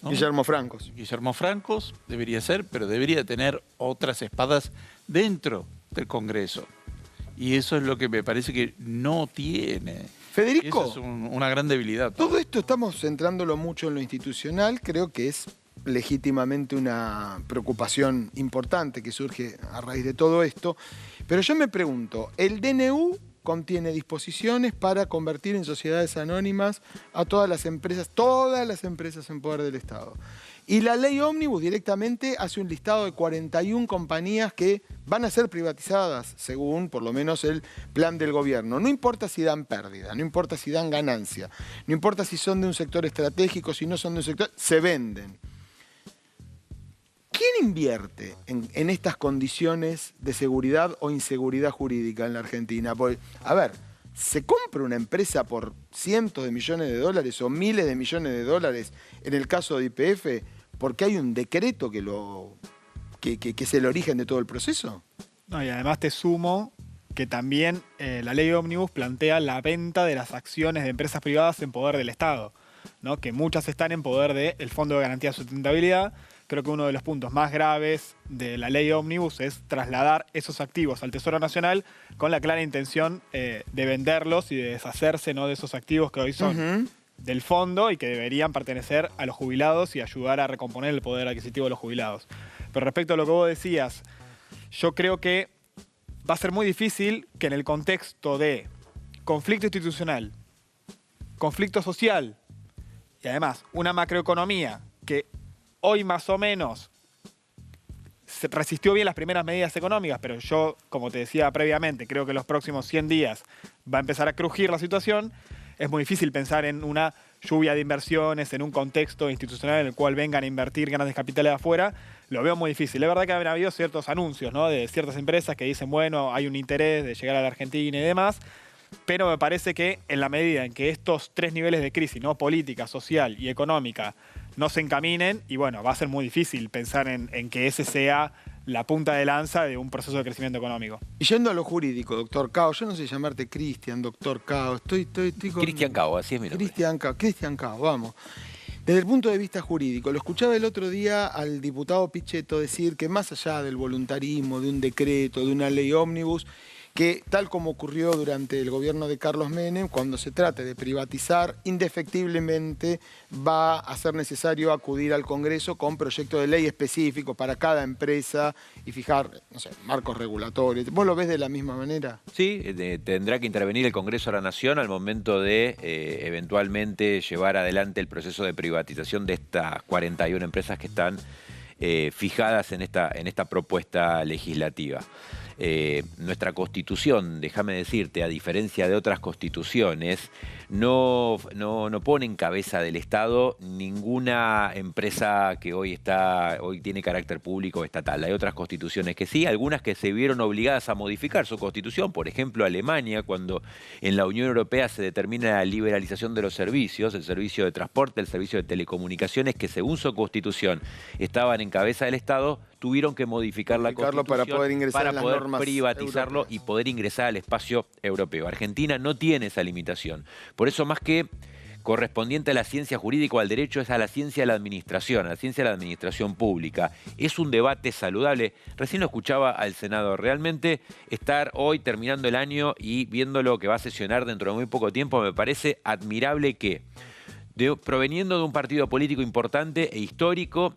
¿no? Guillermo Francos. Guillermo Francos debería ser, pero debería tener otras espadas dentro del Congreso. Y eso es lo que me parece que no tiene. Federico, Esa es una gran debilidad. todo esto estamos centrándolo mucho en lo institucional, creo que es legítimamente una preocupación importante que surge a raíz de todo esto, pero yo me pregunto, ¿el DNU contiene disposiciones para convertir en sociedades anónimas a todas las empresas en poder del Estado? Y la ley Ómnibus directamente hace un listado de 41 compañías que van a ser privatizadas, según por lo menos el plan del gobierno. No importa si dan pérdida, no importa si dan ganancia, no importa si son de un sector estratégico, si no son de un sector, se venden. ¿Quién invierte en estas condiciones de seguridad o inseguridad jurídica en la Argentina? Porque, a ver, se compra una empresa por cientos de millones de dólares o miles de millones de dólares en el caso de YPF porque hay un decreto que es el origen de todo el proceso. No, y además te sumo que también la ley Ómnibus plantea la venta de las acciones de empresas privadas en poder del Estado, ¿no? Que muchas están en poder del Fondo de Garantía de Sustentabilidad. Creo que uno de los puntos más graves de la ley Ómnibus es trasladar esos activos al Tesoro Nacional con la clara intención de venderlos y de deshacerse, ¿no?, de esos activos que hoy son del fondo y que deberían pertenecer a los jubilados y ayudar a recomponer el poder adquisitivo de los jubilados. Pero respecto a lo que vos decías, yo creo que va a ser muy difícil que en el contexto de conflicto institucional, conflicto social y además una macroeconomía que hoy más o menos se resistió bien las primeras medidas económicas, pero yo, como te decía previamente, creo que en los próximos 100 días va a empezar a crujir la situación. Es muy difícil pensar en una lluvia de inversiones, en un contexto institucional en el cual vengan a invertir grandes capitales de afuera. Lo veo muy difícil. Es verdad que han habido ciertos anuncios, ¿no?, de ciertas empresas que dicen, bueno, hay un interés de llegar a la Argentina y demás, pero me parece que en la medida en que estos tres niveles de crisis, ¿no?, política, social y económica, no se encaminen, y bueno, va a ser muy difícil pensar en que ese sea la punta de lanza de un proceso de crecimiento económico. Y yendo a lo jurídico, doctor Cao, yo no sé llamarte Cristian, doctor Cao, estoy con... Cristian Cao, así es mi nombre. Cristian Cao, vamos. Desde el punto de vista jurídico, lo escuchaba el otro día al diputado Pichetto decir que más allá del voluntarismo, de un decreto, de una ley ómnibus, que tal como ocurrió durante el gobierno de Carlos Menem, cuando se trate de privatizar, indefectiblemente va a ser necesario acudir al Congreso con proyecto de ley específico para cada empresa y fijar, no sé, marcos regulatorios. ¿Vos lo ves de la misma manera? Sí, tendrá que intervenir el Congreso de la Nación al momento de eventualmente llevar adelante el proceso de privatización de estas 41 empresas que están fijadas en esta propuesta legislativa. Nuestra Constitución, déjame decirte, a diferencia de otras constituciones, no pone en cabeza del Estado ninguna empresa que hoy tiene carácter público o estatal. Hay otras constituciones que sí, algunas que se vieron obligadas a modificar su constitución, por ejemplo Alemania, cuando en la Unión Europea se determina la liberalización de los servicios, el servicio de transporte, el servicio de telecomunicaciones, que según su constitución estaban en cabeza del Estado, tuvieron que modificar la Constitución para poder ingresar en las normas privatizarlo europeas y poder ingresar al espacio europeo. Argentina no tiene esa limitación. Por eso, más que correspondiente a la ciencia jurídica o al derecho, es a la ciencia de la administración, a la ciencia de la administración pública. Es un debate saludable. Recién lo escuchaba al senador. Realmente estar hoy terminando el año y viendo lo que va a sesionar dentro de muy poco tiempo, me parece admirable que, proveniendo de un partido político importante e histórico,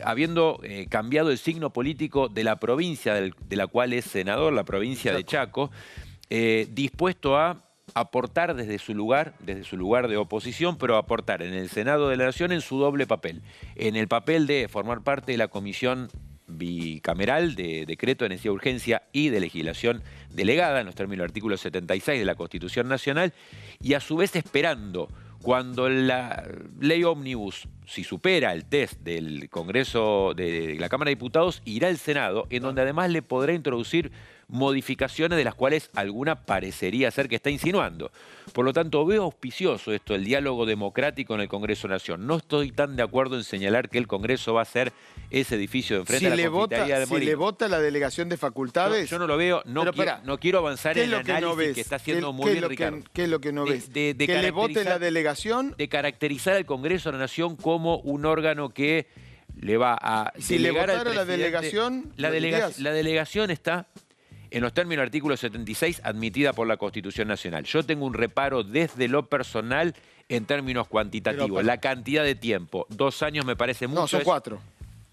habiendo cambiado el signo político de la provincia de la cual es senador, la provincia de Chaco, dispuesto a aportar desde su lugar de oposición, pero aportar en el Senado de la Nación en su doble papel, en el papel de formar parte de la comisión bicameral de decreto de necesidad de urgencia y de legislación delegada, en los términos del artículo 76 de la Constitución Nacional, y a su vez esperando, cuando la ley ómnibus, si supera el test del Congreso de la Cámara de Diputados, irá al Senado, en donde además le podrá introducir modificaciones de las cuales alguna parecería ser que está insinuando. Por lo tanto, veo auspicioso esto, el diálogo democrático en el Congreso Nación. No estoy tan de acuerdo en señalar que el Congreso va a ser ese edificio de enfrente a la confitería de Molinos. Si le vota la delegación de facultades... Yo no lo veo, no quiero avanzar en el análisis que está haciendo muy bien Ricardo. ¿Qué es lo que no ves? ¿Que le vote la delegación? De caracterizar al Congreso de la Nación como un órgano que le va a si delegar le al votara presidente. la delegación... La delegación está en los términos del artículo 76 admitida por la Constitución Nacional. Yo tengo un reparo desde lo personal en términos cuantitativos. La cantidad de tiempo, 2 años me parece mucho. No, son 4.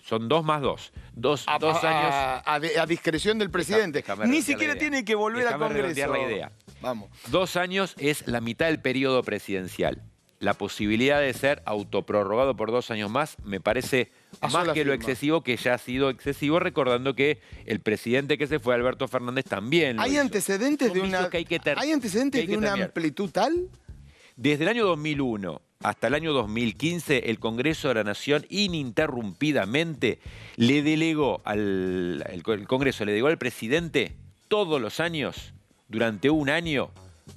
Son 2 más 2. Dos años. A discreción del presidente. Ni siquiera tiene que volver al Congreso. La idea. Vamos. 2 años es la mitad del periodo presidencial. La posibilidad de ser autoprorrogado por 2 años más me parece más que lo excesivo, que ya ha sido excesivo, recordando que el presidente que se fue, Alberto Fernández, también lo ¿Hay hizo. antecedentes de una amplitud tal? Desde el año 2001 hasta el año 2015, el Congreso de la Nación ininterrumpidamente le delegó el Congreso le delegó al presidente todos los años, durante un año,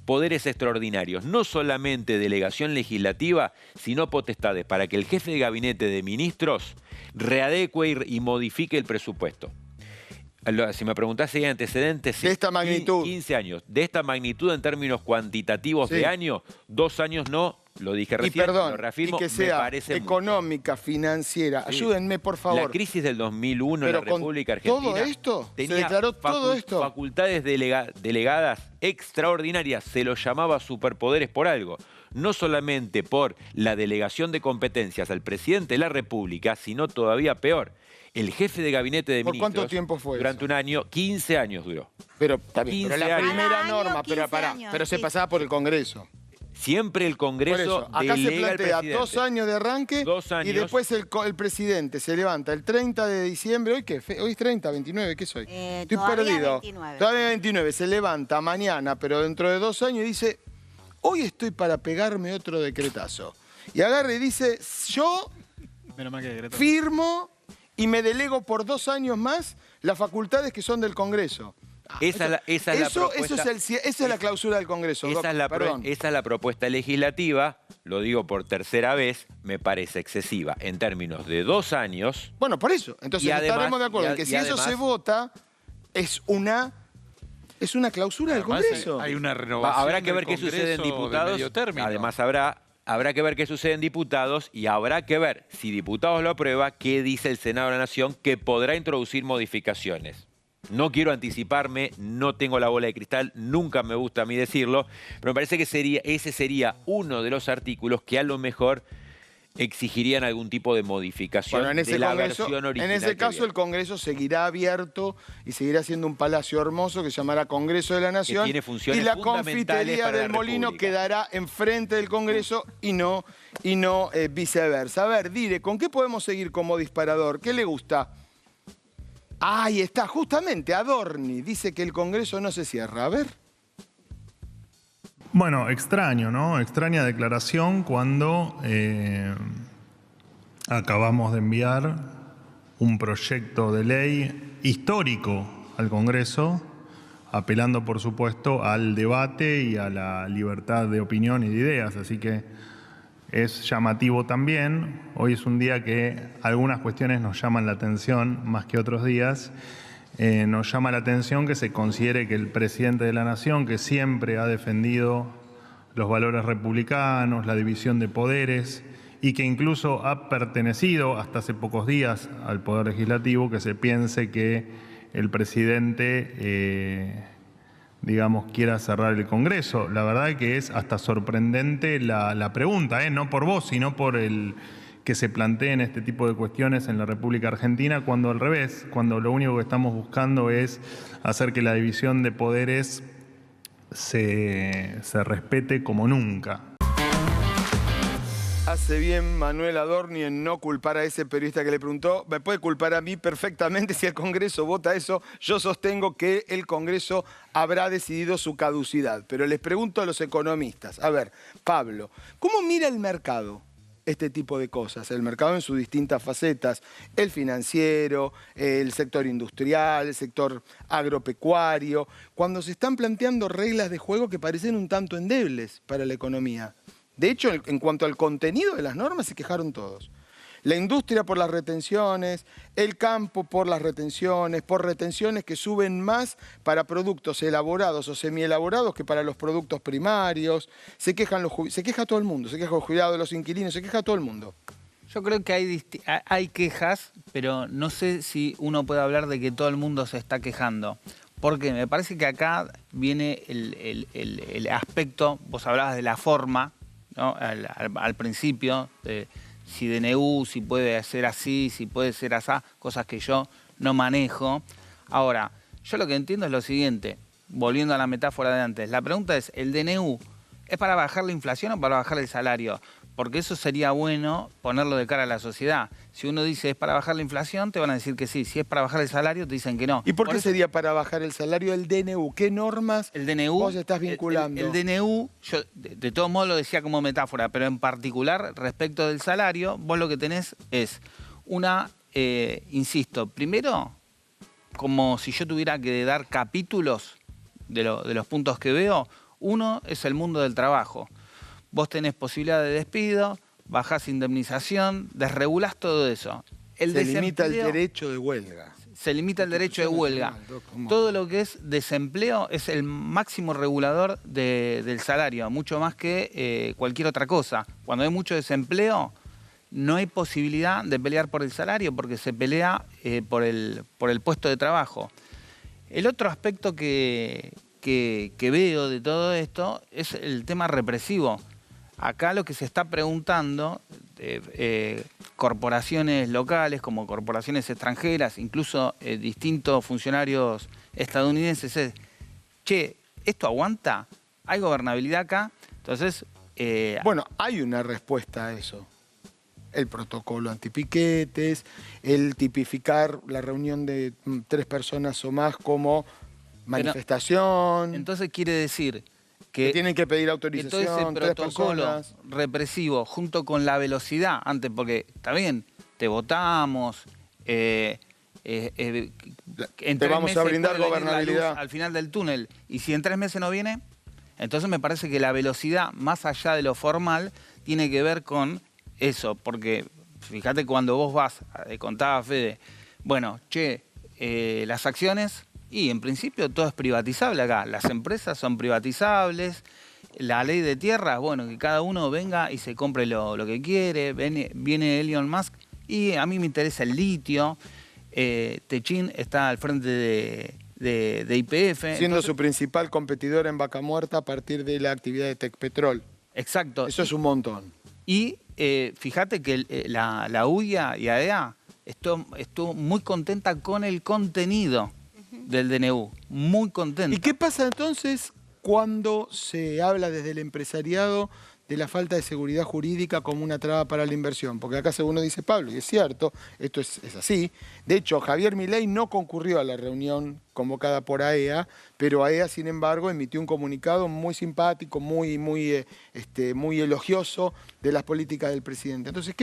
poderes extraordinarios, no solamente delegación legislativa, sino potestades para que el jefe de gabinete de ministros readecue y modifique el presupuesto. Si me preguntás si hay antecedentes, sí. De esta magnitud. 15 años. De esta magnitud en términos cuantitativos de año, 2 años no, lo dije recién, lo reafirmo, y que sea me parece económica, financiera. Sí. Ayúdenme, por favor. La crisis del 2001 en la República Argentina. ¿Todo esto? Tenía ¿Se declaró todo esto? Facultades delegadas extraordinarias, se los llamaba superpoderes por algo. No solamente por la delegación de competencias al presidente de la República, sino todavía peor. El jefe de gabinete de ministros... ¿Por cuánto tiempo fue durante un año, 15 años duró. Pero está bien, pero la primera norma, pero se pasaba por el Congreso. Siempre el Congreso acá se plantea al 2 años de arranque 2 años. Y después el presidente se levanta el 30 de diciembre. ¿Hoy qué? ¿Hoy es 30, 29? ¿Qué soy? Estoy perdido. 29. Todavía 29. Se levanta mañana, pero dentro de 2 años y dice, hoy estoy para pegarme otro decretazo. Y agarra y dice, yo firmo y me delego por 2 años más las facultades que son del Congreso. Esa es la propuesta. Esa es la clausura del Congreso. Esa es la propuesta legislativa, lo digo por tercera vez, me parece excesiva en términos de 2 años. Bueno, por eso. Entonces estaremos de acuerdo en que si eso se vota, es una clausura del Congreso. Hay una renovación. Habrá que ver qué sucede en diputados. Además, habrá que ver qué sucede en diputados y habrá que ver, si diputados lo aprueba, qué dice el Senado de la Nación, que podrá introducir modificaciones. No quiero anticiparme, no tengo la bola de cristal, nunca me gusta a mí decirlo, pero me parece que ese sería uno de los artículos que a lo mejor exigirían algún tipo de modificación de la versión original. En ese caso el Congreso seguirá abierto y seguirá siendo un palacio hermoso que se llamará Congreso de la Nación. Que tiene funciones y la confitería del Molino quedará enfrente del Congreso y no viceversa. A ver, Dire, ¿con qué podemos seguir como disparador? ¿Qué le gusta? Ahí está, justamente, Adorni dice que el Congreso no se cierra. A ver. Bueno, extraño, ¿no? Extraña declaración cuando acabamos de enviar un proyecto de ley histórico al Congreso, apelando, por supuesto, al debate y a la libertad de opinión y de ideas. Así que es llamativo también. Hoy es un día que algunas cuestiones nos llaman la atención más que otros días. Nos llama la atención que se considere que el presidente de la Nación, que siempre ha defendido los valores republicanos, la división de poderes y que incluso ha pertenecido hasta hace pocos días al Poder Legislativo, que se piense que el presidente quiera cerrar el Congreso. La verdad que es hasta sorprendente la pregunta, no por vos, sino por el que se planteen este tipo de cuestiones en la República Argentina, cuando al revés, cuando lo único que estamos buscando es hacer que la división de poderes se respete como nunca. Hace bien Manuel Adorni en no culpar a ese periodista que le preguntó. Me puede culpar a mí perfectamente si el Congreso vota eso. Yo sostengo que el Congreso habrá decidido su caducidad. Pero les pregunto a los economistas. A ver, Pablo, ¿cómo mira el mercado este tipo de cosas, el mercado en sus distintas facetas, el financiero, el sector industrial, el sector agropecuario, cuando se están planteando reglas de juego que parecen un tanto endebles para la economía. De hecho, en cuanto al contenido de las normas, se quejaron todos. La industria por las retenciones, el campo por las retenciones, por retenciones que suben más para productos elaborados o semielaborados que para los productos primarios. Se queja todo el mundo, se queja los jubilados, los inquilinos, se queja todo el mundo. Yo creo que hay quejas, pero no sé si uno puede hablar de que todo el mundo se está quejando. Porque me parece que acá viene el aspecto, vos hablabas de la forma, ¿no? Al principio, si DNU, si puede ser así, si puede ser así, cosas que yo no manejo. Ahora, yo lo que entiendo es lo siguiente, volviendo a la metáfora de antes. La pregunta es, ¿el DNU es para bajar la inflación o para bajar el salario? Porque eso sería bueno ponerlo de cara a la sociedad. Si uno dice es para bajar la inflación, te van a decir que sí. Si es para bajar el salario, te dicen que no. ¿Y por qué sería para bajar el salario del DNU? ¿Qué normas vos estás vinculando? El DNU, yo de todos modos lo decía como metáfora, pero en particular respecto del salario, vos lo que tenés es una, insisto, primero, como si yo tuviera que dar capítulos de los puntos que veo, uno es el mundo del trabajo. Vos tenés posibilidad de despido, bajás indemnización, desregulás todo eso. Se limita el derecho de huelga. Se limita el derecho de huelga. Todo lo que es desempleo es el máximo regulador del salario, mucho más que cualquier otra cosa. Cuando hay mucho desempleo, no hay posibilidad de pelear por el salario porque se pelea por el puesto de trabajo. El otro aspecto que veo de todo esto es el tema represivo. Acá lo que se está preguntando, corporaciones locales como corporaciones extranjeras, incluso distintos funcionarios estadounidenses, es, che, ¿esto aguanta? ¿Hay gobernabilidad acá? Entonces... Bueno, hay una respuesta a eso. El protocolo antipiquetes, el tipificar la reunión de 3 personas o más como manifestación. Pero, entonces quiere decir... Que tienen que pedir autorización, todo ese protocolo represivo junto con la velocidad, antes porque está bien, te votamos, te vamos a brindar gobernabilidad al final del túnel, y si en 3 meses no viene, entonces me parece que la velocidad, más allá de lo formal, tiene que ver con eso, porque fíjate cuando vos vas, contaba Fede, bueno, che, las acciones... Y en principio todo es privatizable acá. Las empresas son privatizables. La ley de tierras, bueno, que cada uno venga y se compre lo que quiere. Viene Elon Musk y a mí me interesa el litio. Techín está al frente de YPF. Siendo entonces, su principal competidor en Vaca Muerta a partir de la actividad de Tecpetrol. Exacto. Eso es un montón. Y fíjate que la UIA y AEA estuvo muy contenta con el contenido del DNU, muy contento. ¿Y qué pasa entonces cuando se habla desde el empresariado de la falta de seguridad jurídica como una traba para la inversión? Porque acá según nos dice Pablo, y es cierto, esto es así, de hecho Javier Milei no concurrió a la reunión convocada por AEA, pero AEA sin embargo emitió un comunicado muy simpático, muy elogioso de las políticas del presidente. Entonces,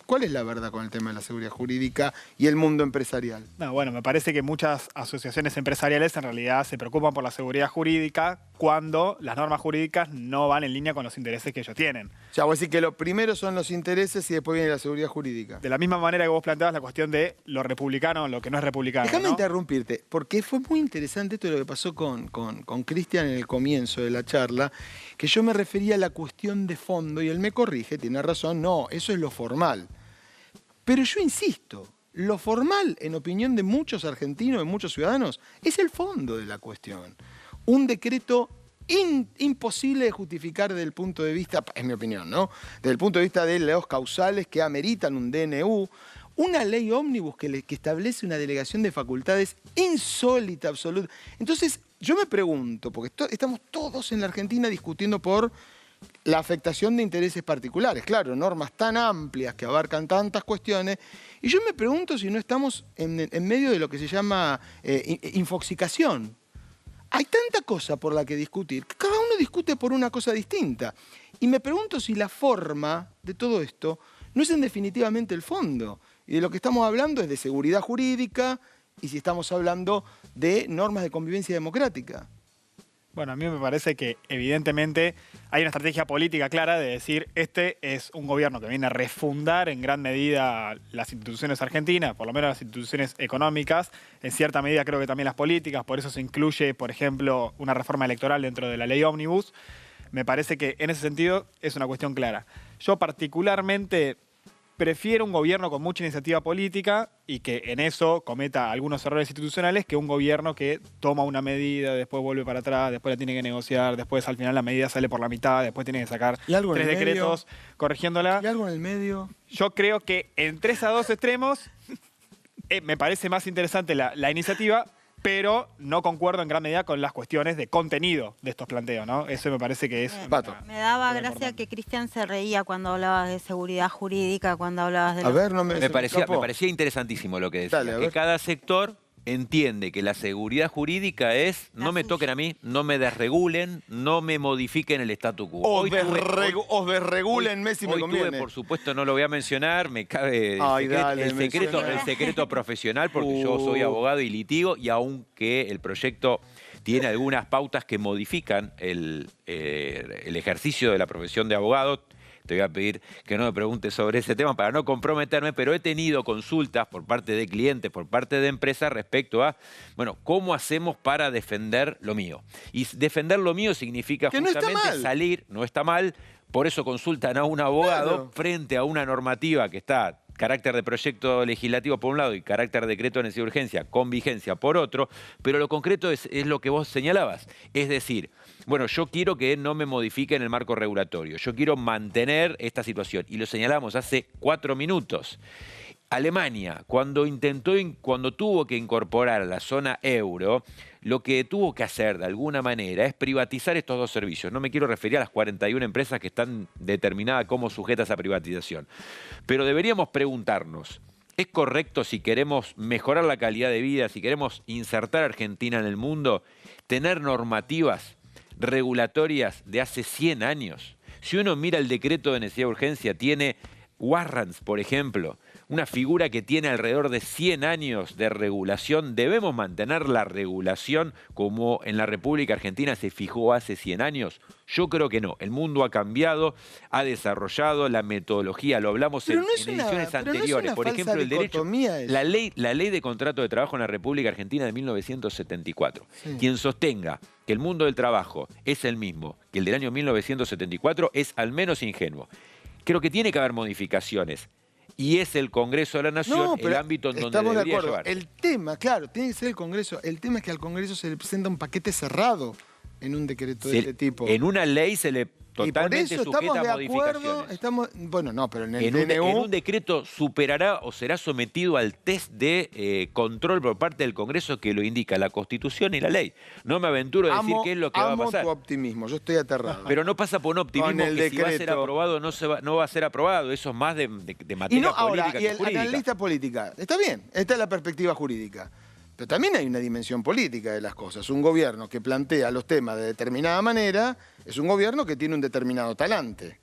¿cuál es la verdad con el tema de la seguridad jurídica y el mundo empresarial? No, bueno, me parece que muchas asociaciones empresariales en realidad se preocupan por la seguridad jurídica cuando las normas jurídicas no van en línea con los intereses que ellos tienen. O sea, vos decís que lo primero son los intereses y después viene la seguridad jurídica. De la misma manera que vos planteabas la cuestión de lo republicano, lo que no es republicano. Déjame ¿no? interrumpirte, porque fue muy interesante esto de lo que pasó con Cristian en el comienzo de la charla, que yo me refería a la cuestión de fondo y él me corrige, tiene razón, no, eso es lo formal. Pero yo insisto, lo formal, en opinión de muchos argentinos, de muchos ciudadanos, es el fondo de la cuestión. Un decreto imposible de justificar desde el punto de vista, es mi opinión, ¿no? Desde el punto de vista de los causales que ameritan un DNU, una ley ómnibus que establece una delegación de facultades insólita, absoluta. Entonces, yo me pregunto, porque estamos todos en la Argentina discutiendo por la afectación de intereses particulares, claro, normas tan amplias que abarcan tantas cuestiones, y yo me pregunto si no estamos en medio de lo que se llama infoxicación. Hay tanta cosa por la que discutir, que cada uno discute por una cosa distinta. Y me pregunto si la forma de todo esto no es en definitivamente el fondo. Y de lo que estamos hablando es de seguridad jurídica y si estamos hablando de normas de convivencia democrática. Bueno, a mí me parece que evidentemente hay una estrategia política clara de decir este es un gobierno que viene a refundar en gran medida las instituciones argentinas, por lo menos las instituciones económicas, en cierta medida creo que también las políticas, por eso se incluye, por ejemplo, una reforma electoral dentro de la ley Ómnibus. Me parece que en ese sentido es una cuestión clara. Yo particularmente prefiero un gobierno con mucha iniciativa política y que en eso cometa algunos errores institucionales que un gobierno que toma una medida, después vuelve para atrás, después la tiene que negociar, después al final la medida sale por la mitad, después tiene que sacar 3 decretos corrigiéndola. ¿Y algo en el medio? Yo creo que entre esos dos extremos me parece más interesante la iniciativa, pero no concuerdo en gran medida con las cuestiones de contenido de estos planteos, ¿no? Eso me parece que es... Me daba gracia que Cristian se reía cuando hablabas de seguridad jurídica, cuando hablabas de... Me parecía interesantísimo lo que decía. Dale, que cada sector entiende que la seguridad jurídica es no me toquen a mí, no me desregulen, no me modifiquen el statu quo. Os desregúlenme si me conviene. Por supuesto, no lo voy a mencionar, me cabe el secreto profesional porque yo soy abogado y litigo y aunque el proyecto tiene algunas pautas que modifican el ejercicio de la profesión de abogado, te voy a pedir que no me preguntes sobre ese tema para no comprometerme, pero he tenido consultas por parte de clientes, por parte de empresas respecto a, bueno, ¿cómo hacemos para defender lo mío? Y defender lo mío significa justamente salir, no está mal, por eso consultan a un abogado frente a una normativa que está carácter de proyecto legislativo por un lado y carácter de decreto de necesidad de urgencia con vigencia por otro, pero lo concreto es lo que vos señalabas, es decir, bueno, yo quiero que no me modifiquen el marco regulatorio, yo quiero mantener esta situación y lo señalamos hace 4 minutos. Alemania, cuando tuvo que incorporar a la zona euro, lo que tuvo que hacer de alguna manera es privatizar estos 2 servicios. No me quiero referir a las 41 empresas que están determinadas como sujetas a privatización. Pero deberíamos preguntarnos, ¿es correcto si queremos mejorar la calidad de vida, si queremos insertar a Argentina en el mundo, tener normativas regulatorias de hace 100 años? Si uno mira el decreto de necesidad de urgencia, tiene warrants, por ejemplo, una figura que tiene alrededor de 100 años de regulación. ¿Debemos mantener la regulación como en la República Argentina se fijó hace 100 años? Yo creo que no. El mundo ha cambiado, ha desarrollado la metodología, lo hablamos en ediciones anteriores. Por ejemplo, el derecho, la ley de contrato de trabajo en la República Argentina de 1974. Sí. Quien sostenga que el mundo del trabajo es el mismo que el del año 1974 es al menos ingenuo. Creo que tiene que haber modificaciones. Y es el Congreso de la Nación el ámbito en donde debería llevar. El tema, claro, tiene que ser el Congreso. El tema es que al Congreso se le presenta un paquete cerrado en un decreto de este tipo. En una ley se le totalmente y por eso sujeta estamos a de acuerdo, pero en el DNU... En un decreto superará o será sometido al test de control por parte del Congreso que lo indica la Constitución y la ley. No me aventuro a decir qué es lo que va a pasar. Tu optimismo, yo estoy aterrado. Pero no pasa por un optimismo que si va a ser aprobado o no va a ser aprobado. Eso es más de materia política que jurídica. Y el analista política, está bien, esta es la perspectiva jurídica. Pero también hay una dimensión política de las cosas. Un gobierno que plantea los temas de determinada manera es un gobierno que tiene un determinado talante.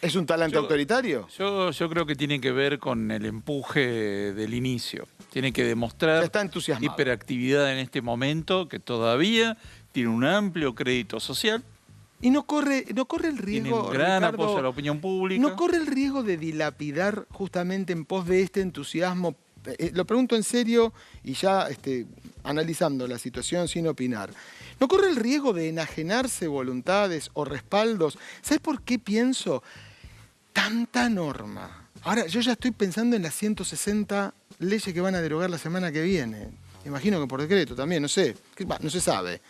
¿Es un talante autoritario? Yo creo que tiene que ver con el empuje del inicio. Tiene que demostrar hiperactividad en este momento, que todavía tiene un amplio crédito social. Y no corre el riesgo, tiene un gran apoyo a la opinión pública. ¿No corre el riesgo de dilapidar justamente en pos de este entusiasmo? Lo pregunto en serio y ya analizando la situación sin opinar. ¿No corre el riesgo de enajenarse voluntades o respaldos? ¿Sabes por qué pienso? Tanta norma. Ahora, yo ya estoy pensando en las 160 leyes que van a derogar la semana que viene. Imagino que por decreto también, no sé. No se sabe.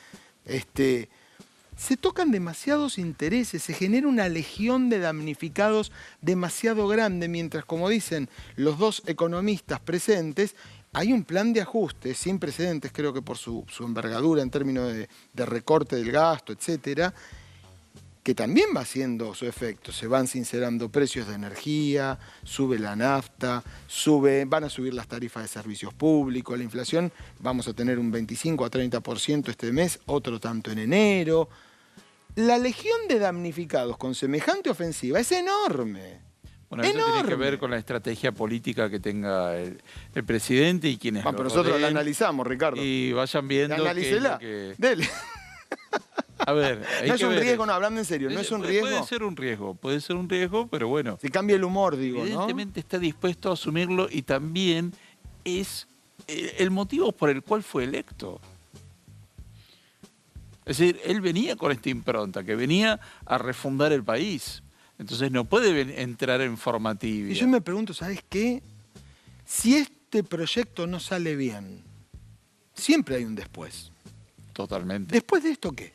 Se tocan demasiados intereses, se genera una legión de damnificados demasiado grande, mientras, como dicen los 2 economistas presentes, hay un plan de ajuste sin precedentes, creo que por su envergadura en términos de recorte del gasto, etcétera, que también va haciendo su efecto. Se van sincerando precios de energía, sube la nafta, van a subir las tarifas de servicios públicos, la inflación vamos a tener un 25 a 30% este mes, otro tanto en enero. la legión de damnificados con semejante ofensiva es enorme. Bueno, eso enorme. tiene que ver con la estrategia política que tenga el presidente y quienes lo Pero nosotros la rodeen, analizamos, Ricardo. y vayan viendo qué es Analícela. lo que... Dele. A ver, No es un riesgo, no, hablando en serio, no es un riesgo. Puede ser un riesgo, pero bueno. Si cambia el humor, digo, ¿no? Evidentemente está dispuesto a asumirlo y también es el motivo por el cual fue electo. Es decir, él venía con esta impronta, que venía a refundar el país. Entonces no puede entrar en forma tibia. Y yo me pregunto, ¿sabes qué? Si este proyecto no sale bien, siempre hay un después. Totalmente. ¿Después de esto qué?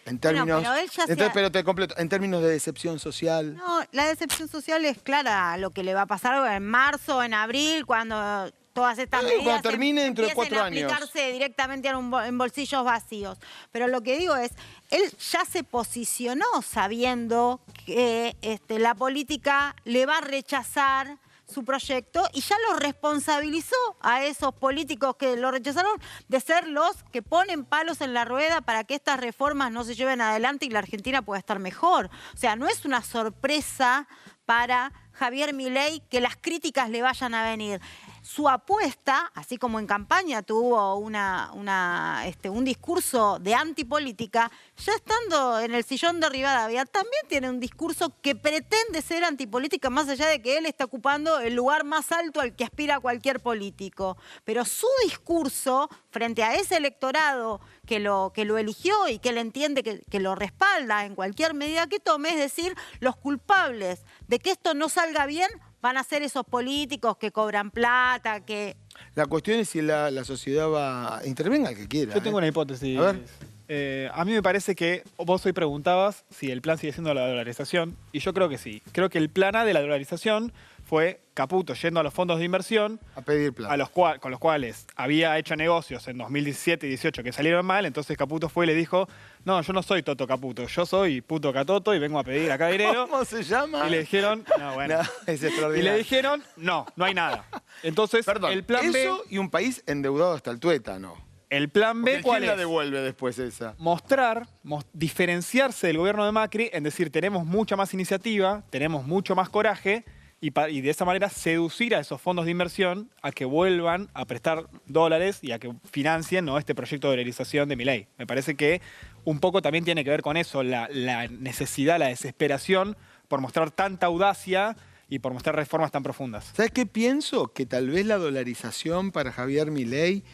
En términos, pero él ya entonces, pero te completo, en términos de decepción social. No, la decepción social es clara lo que le va a pasar en marzo, en abril, cuando todas estas medidas cuando termine dentro de 4 empiecen a aplicarse directamente en bolsillos vacíos. Pero lo que digo es, él ya se posicionó sabiendo que la política le va a rechazar su proyecto y ya lo responsabilizó a esos políticos que lo rechazaron de ser los que ponen palos en la rueda para que estas reformas no se lleven adelante y la Argentina pueda estar mejor. O sea, no es una sorpresa para Javier Milei que las críticas le vayan a venir. Su apuesta, así como en campaña tuvo un discurso de antipolítica, ya estando en el sillón de Rivadavia, también tiene un discurso que pretende ser antipolítica, más allá de que él está ocupando el lugar más alto al que aspira cualquier político. Pero su discurso, frente a ese electorado que lo eligió y que él entiende que lo respalda en cualquier medida que tome, es decir, los culpables de que esto no salga bien van a ser esos políticos que cobran plata, que... La cuestión es si la sociedad intervenga el que quiera. Yo tengo una hipótesis. A ver. A mí me parece que vos hoy preguntabas si el plan sigue siendo la dolarización, y yo creo que sí. Creo que el plan A de la dolarización fue Caputo yendo a los fondos de inversión a pedir plata, con los cuales había hecho negocios en 2017 y 2018 que salieron mal. Entonces Caputo fue y le dijo: no, yo no soy Toto Caputo, yo soy Puto Catoto y vengo a pedir acá dinero. ¿Cómo se llama? Y le dijeron, no, bueno. No, es extraordinario. Y le dijeron, no hay nada. Entonces, perdón, el plan B... Eso y un país endeudado hasta el tuétano. El plan B, ¿cuál ¿quién la es? devuelve después esa? Diferenciarse del gobierno de Macri en decir, tenemos mucha más iniciativa, tenemos mucho más coraje, y de esa manera seducir a esos fondos de inversión a que vuelvan a prestar dólares y a que financien, ¿no?, este proyecto de dolarización de Milei. Me parece que un poco también tiene que ver con eso, la necesidad, la desesperación por mostrar tanta audacia y por mostrar reformas tan profundas. ¿Sabes qué pienso? Que tal vez la dolarización para Javier Milei,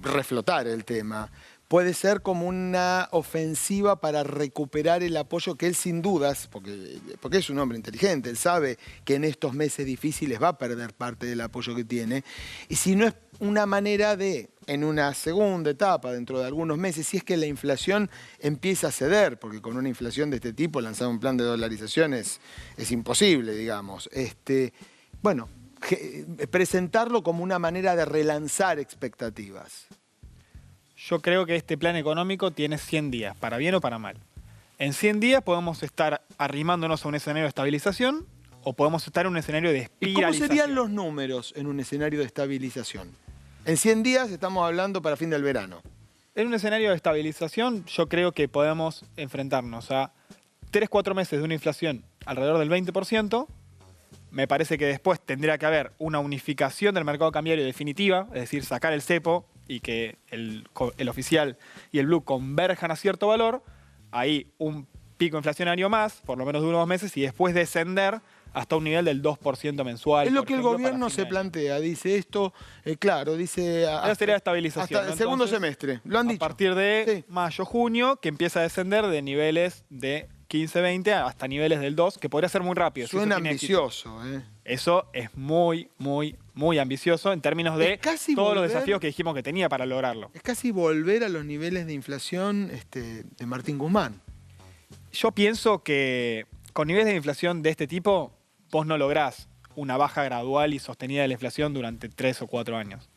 reflotar el tema, puede ser como una ofensiva para recuperar el apoyo que él sin dudas, porque es un hombre inteligente, él sabe que en estos meses difíciles va a perder parte del apoyo que tiene, y si no es una manera de, en una segunda etapa, dentro de algunos meses, si es que la inflación empieza a ceder, porque con una inflación de este tipo lanzar un plan de dolarización es imposible, digamos, bueno, presentarlo como una manera de relanzar expectativas. Yo creo que este plan económico tiene 100 días, para bien o para mal. En 100 días podemos estar arrimándonos a un escenario de estabilización o podemos estar en un escenario de ¿Y espiralización. cómo serían los números en un escenario de estabilización? En 100 días estamos hablando para fin del verano. En un escenario de estabilización yo creo que podemos enfrentarnos a 3-4 meses de una inflación alrededor del 20%. Me parece que después tendría que haber una unificación del mercado cambiario definitiva, es decir, sacar el cepo y que el oficial y el blue converjan a cierto valor. Ahí un pico inflacionario más, por lo menos de unos meses, y después descender hasta un nivel del 2% mensual. Es lo que el gobierno se plantea, dice esto, claro, dice... Esa sería estabilización. Hasta el segundo semestre, lo han dicho. A partir de mayo, junio, que empieza a descender de niveles de 15, 20 hasta niveles del 2, que podría ser muy rápido. Suena ambicioso, Eso es muy, muy, muy ambicioso en términos de todos los desafíos que dijimos que tenía para lograrlo. Es casi volver a los niveles de inflación de Martín Guzmán. Yo pienso que con niveles de inflación de este tipo, vos no lográs una baja gradual y sostenida de la inflación durante 3 o 4 años.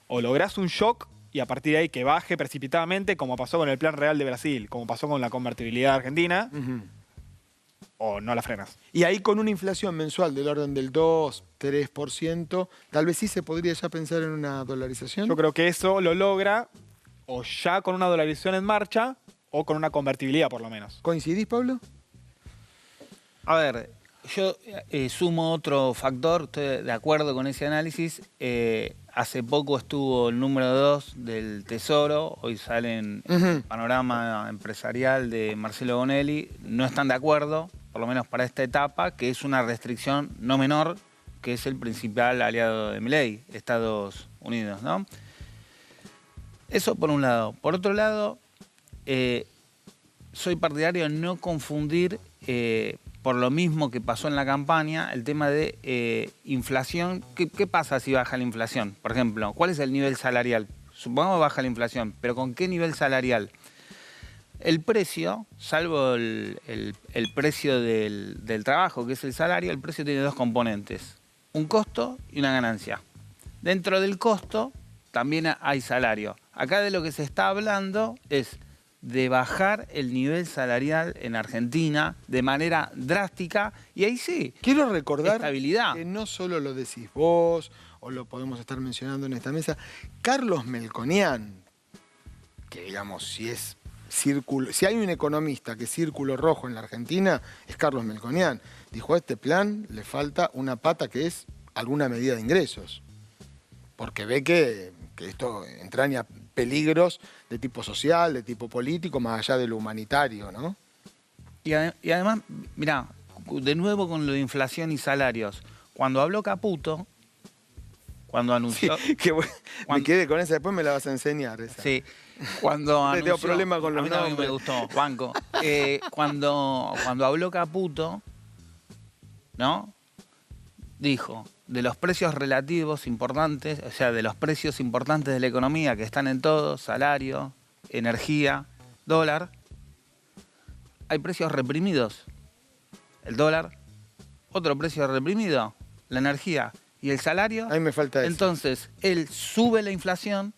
O lográs un shock y a partir de ahí que baje precipitadamente, como pasó con el Plan Real de Brasil, como pasó con la convertibilidad argentina, o no la frenas. Y ahí con una inflación mensual del orden del 2-3%, tal vez sí se podría ya pensar en una dolarización. Yo creo que eso lo logra o ya con una dolarización en marcha o con una convertibilidad por lo menos. ¿Coincidís, Pablo? A ver, yo sumo otro factor, estoy de acuerdo con ese análisis. Hace poco estuvo el número 2 del Tesoro, hoy sale en Panorama Empresarial de Marcelo Bonelli. No están de acuerdo, por lo menos para esta etapa, que es una restricción no menor, que es el principal aliado de Milei, Estados Unidos, ¿no? Eso por un lado. Por otro lado, soy partidario de no confundir, por lo mismo que pasó en la campaña, el tema de inflación. ¿Qué pasa si baja la inflación? Por ejemplo, ¿cuál es el nivel salarial? Supongamos que baja la inflación, pero ¿con qué nivel salarial? El precio, salvo el precio del trabajo, que es el salario, el precio tiene dos componentes, un costo y una ganancia. Dentro del costo también hay salario. Acá de lo que se está hablando es de bajar el nivel salarial en Argentina de manera drástica, y ahí sí, quiero recordar estabilidad. Que no solo lo decís vos, o lo podemos estar mencionando en esta mesa, Carlos Melconian, que digamos, si hay un economista que es círculo rojo en la Argentina, es Carlos Melconian. Dijo, a este plan le falta una pata que es alguna medida de ingresos, porque ve que esto entraña peligros de tipo social, de tipo político, más allá de lo humanitario, ¿no? Y además, mirá, de nuevo con lo de inflación y salarios. Cuando habló Caputo, cuando anunció... Sí, me quedé con esa, después me la vas a enseñar. Esa. Sí, cuando anunció... Tengo problema con los nombres. A mí me gustó, banco. Cuando habló Caputo, ¿no? Dijo, de los precios relativos importantes, o sea, de los precios importantes de la economía que están en todo, salario, energía, dólar, hay precios reprimidos. El dólar, otro precio reprimido, la energía y el salario. Ahí me falta eso. Entonces, él sube la inflación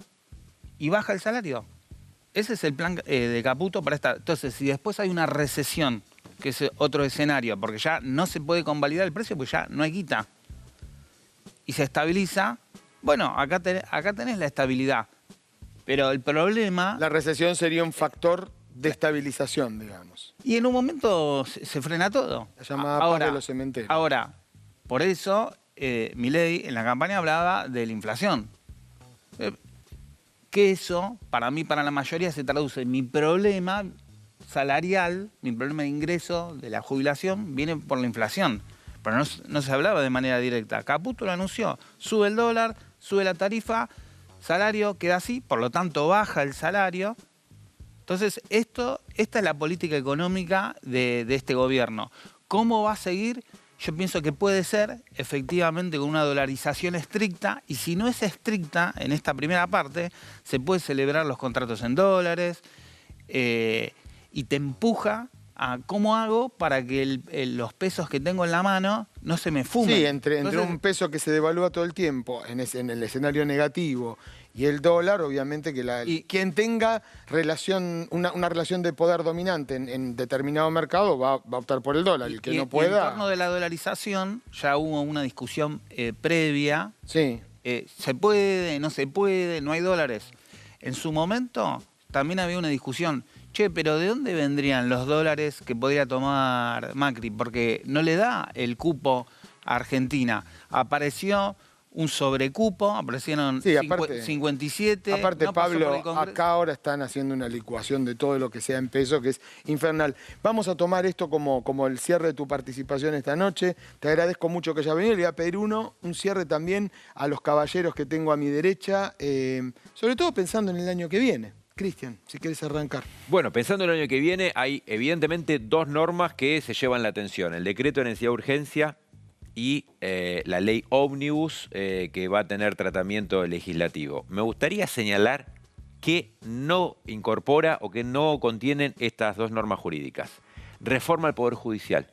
y baja el salario. Ese es el plan de Caputo para esta. Entonces, si después hay una recesión, que es otro escenario, porque ya no se puede convalidar el precio, porque ya no hay quita, y se estabiliza, bueno, acá tenés la estabilidad. Pero el problema... La recesión sería un factor de estabilización, digamos. Y en un momento se frena todo. La llamada paz de los cementeros. Ahora, por eso, Milei en la campaña hablaba de la inflación. Que eso, para mí, para la mayoría, se traduce en mi problema salarial, mi problema de ingreso de la jubilación, viene por la inflación. Pero no se hablaba de manera directa. Caputo lo anunció. Sube el dólar, sube la tarifa, salario queda así, por lo tanto baja el salario. Entonces, esta es la política económica de este gobierno. ¿Cómo va a seguir? Yo pienso que puede ser efectivamente con una dolarización estricta, y si no es estricta en esta primera parte, se puede celebrar los contratos en dólares y te empuja a cómo hago para que los pesos que tengo en la mano no se me fumen. Sí, entre un peso que se devalúa todo el tiempo en el escenario negativo y el dólar, obviamente que quien tenga una relación de poder dominante en determinado mercado va a optar por el dólar. El que no pueda... En torno de la dolarización ya hubo una discusión previa. Sí. ¿Se puede? ¿No se puede? ¿No hay dólares? En su momento también había una discusión. Che, pero ¿de dónde vendrían los dólares que podría tomar Macri? Porque no le da el cupo a Argentina. Apareció un sobrecupo, aparecieron 57. Aparte, no, Pablo, acá ahora están haciendo una licuación de todo lo que sea en peso, que es infernal. Vamos a tomar esto como el cierre de tu participación esta noche. Te agradezco mucho que hayas venido. Le voy a pedir un cierre también a los caballeros que tengo a mi derecha, sobre todo pensando en el año que viene. Cristian, si quieres arrancar. Bueno, pensando en el año que viene, hay evidentemente dos normas que se llevan la atención. El decreto de necesidad de urgencia y la ley ómnibus que va a tener tratamiento legislativo. Me gustaría señalar que no incorpora o que no contienen estas dos normas jurídicas. Reforma al Poder Judicial.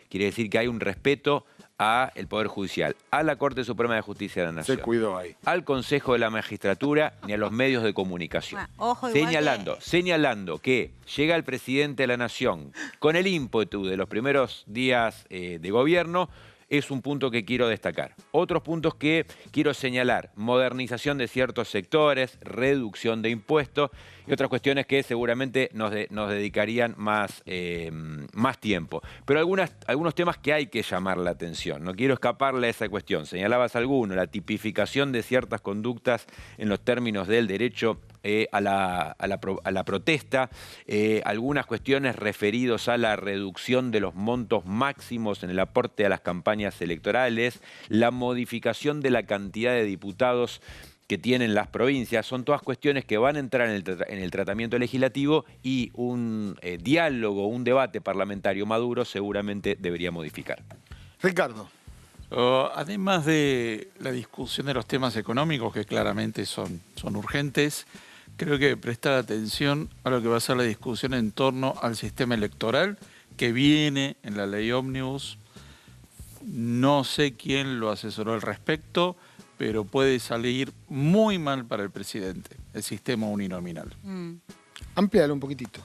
Quiere decir que hay un respeto al Poder Judicial, a la Corte Suprema de Justicia de la Nación, se cuidó ahí, al Consejo de la Magistratura ni a los medios de comunicación. Ojo, señalando que llega el presidente de la Nación con el ímpetu de los primeros días de gobierno es un punto que quiero destacar. Otros puntos que quiero señalar: modernización de ciertos sectores, reducción de impuestos y otras cuestiones que seguramente nos dedicarían más tiempo. Pero algunos temas que hay que llamar la atención. No quiero escaparle a esa cuestión. Señalabas alguno: la tipificación de ciertas conductas en los términos del derecho a la protesta, algunas cuestiones referidas a la reducción de los montos máximos en el aporte a las campañas electorales, la modificación de la cantidad de diputados que tienen las provincias. Son todas cuestiones que van a entrar en el tratamiento legislativo, y un diálogo, un debate parlamentario maduro seguramente debería modificar. Ricardo. Además de la discusión de los temas económicos, que claramente son urgentes, creo que prestar atención a lo que va a ser la discusión en torno al sistema electoral que viene en la ley ómnibus. No sé quién lo asesoró al respecto, pero puede salir muy mal para el presidente, el sistema uninominal. Amplíalo un poquitito.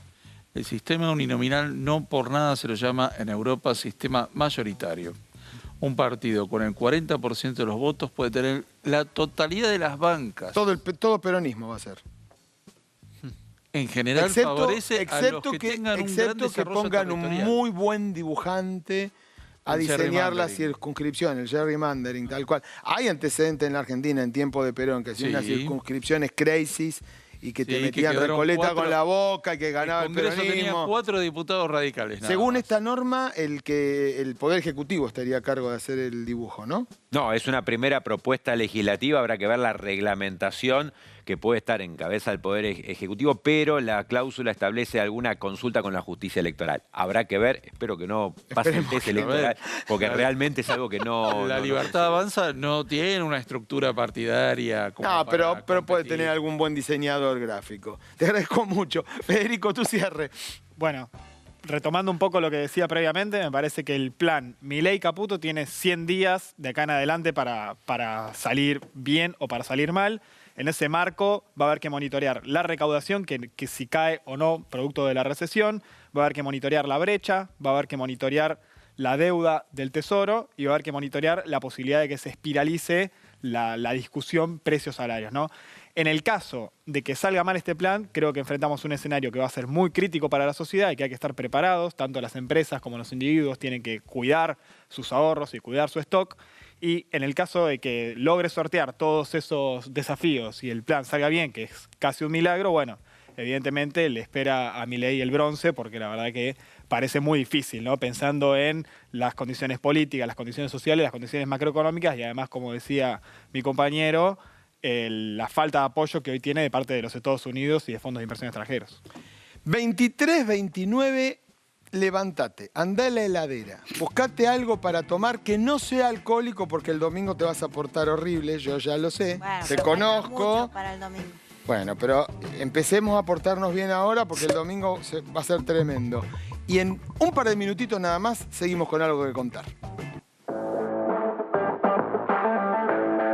El sistema uninominal no por nada se lo llama en Europa sistema mayoritario. Un partido con el 40% de los votos puede tener la totalidad de las bancas. Todo peronismo va a ser. En general favorece a los que tengan un gran desarrollo que pongan territorial. Un muy buen dibujante a diseñar la circunscripción, el gerrymandering, tal cual. Hay antecedentes en la Argentina en tiempo de Perón, que hacían unas circunscripciones crazy y que te metían Recoleta con la boca y que ganaba el peronismo. Tenía 4 diputados radicales. Según esta norma, el Poder Ejecutivo estaría a cargo de hacer el dibujo, ¿no? No, es una primera propuesta legislativa, habrá que ver la reglamentación que puede estar en cabeza del Poder Ejecutivo, pero la cláusula establece alguna consulta con la justicia electoral. Habrá que ver, espero que no pase el test electoral, porque realmente es algo que no... La Libertad Avanza no tiene una estructura partidaria como pero puede tener algún buen diseñador gráfico. Te agradezco mucho. Federico, tu cierre. Bueno, retomando un poco lo que decía previamente, me parece que el plan Milei-Caputo tiene 100 días de acá en adelante para salir bien o para salir mal. En ese marco va a haber que monitorear la recaudación, que si cae o no producto de la recesión, va a haber que monitorear la brecha, va a haber que monitorear la deuda del Tesoro y va a haber que monitorear la posibilidad de que se espiralice la discusión precios-salarios, ¿no? En el caso de que salga mal este plan, creo que enfrentamos un escenario que va a ser muy crítico para la sociedad y que hay que estar preparados. Tanto las empresas como los individuos tienen que cuidar sus ahorros y cuidar su stock. Y en el caso de que logre sortear todos esos desafíos y el plan salga bien, que es casi un milagro, bueno, evidentemente le espera a Milei el bronce, porque la verdad que parece muy difícil, ¿no? Pensando en las condiciones políticas, las condiciones sociales, las condiciones macroeconómicas y además, como decía mi compañero, la falta de apoyo que hoy tiene de parte de los Estados Unidos y de fondos de inversión extranjeros. 23-29, levántate, andá a la heladera, buscate algo para tomar que no sea alcohólico, porque el domingo te vas a portar horrible, yo ya lo sé, Bueno, te pero conozco. mucho para el domingo. Bueno, pero empecemos a portarnos bien ahora porque el domingo va a ser tremendo. Y en un par de minutitos nada más seguimos con algo que contar.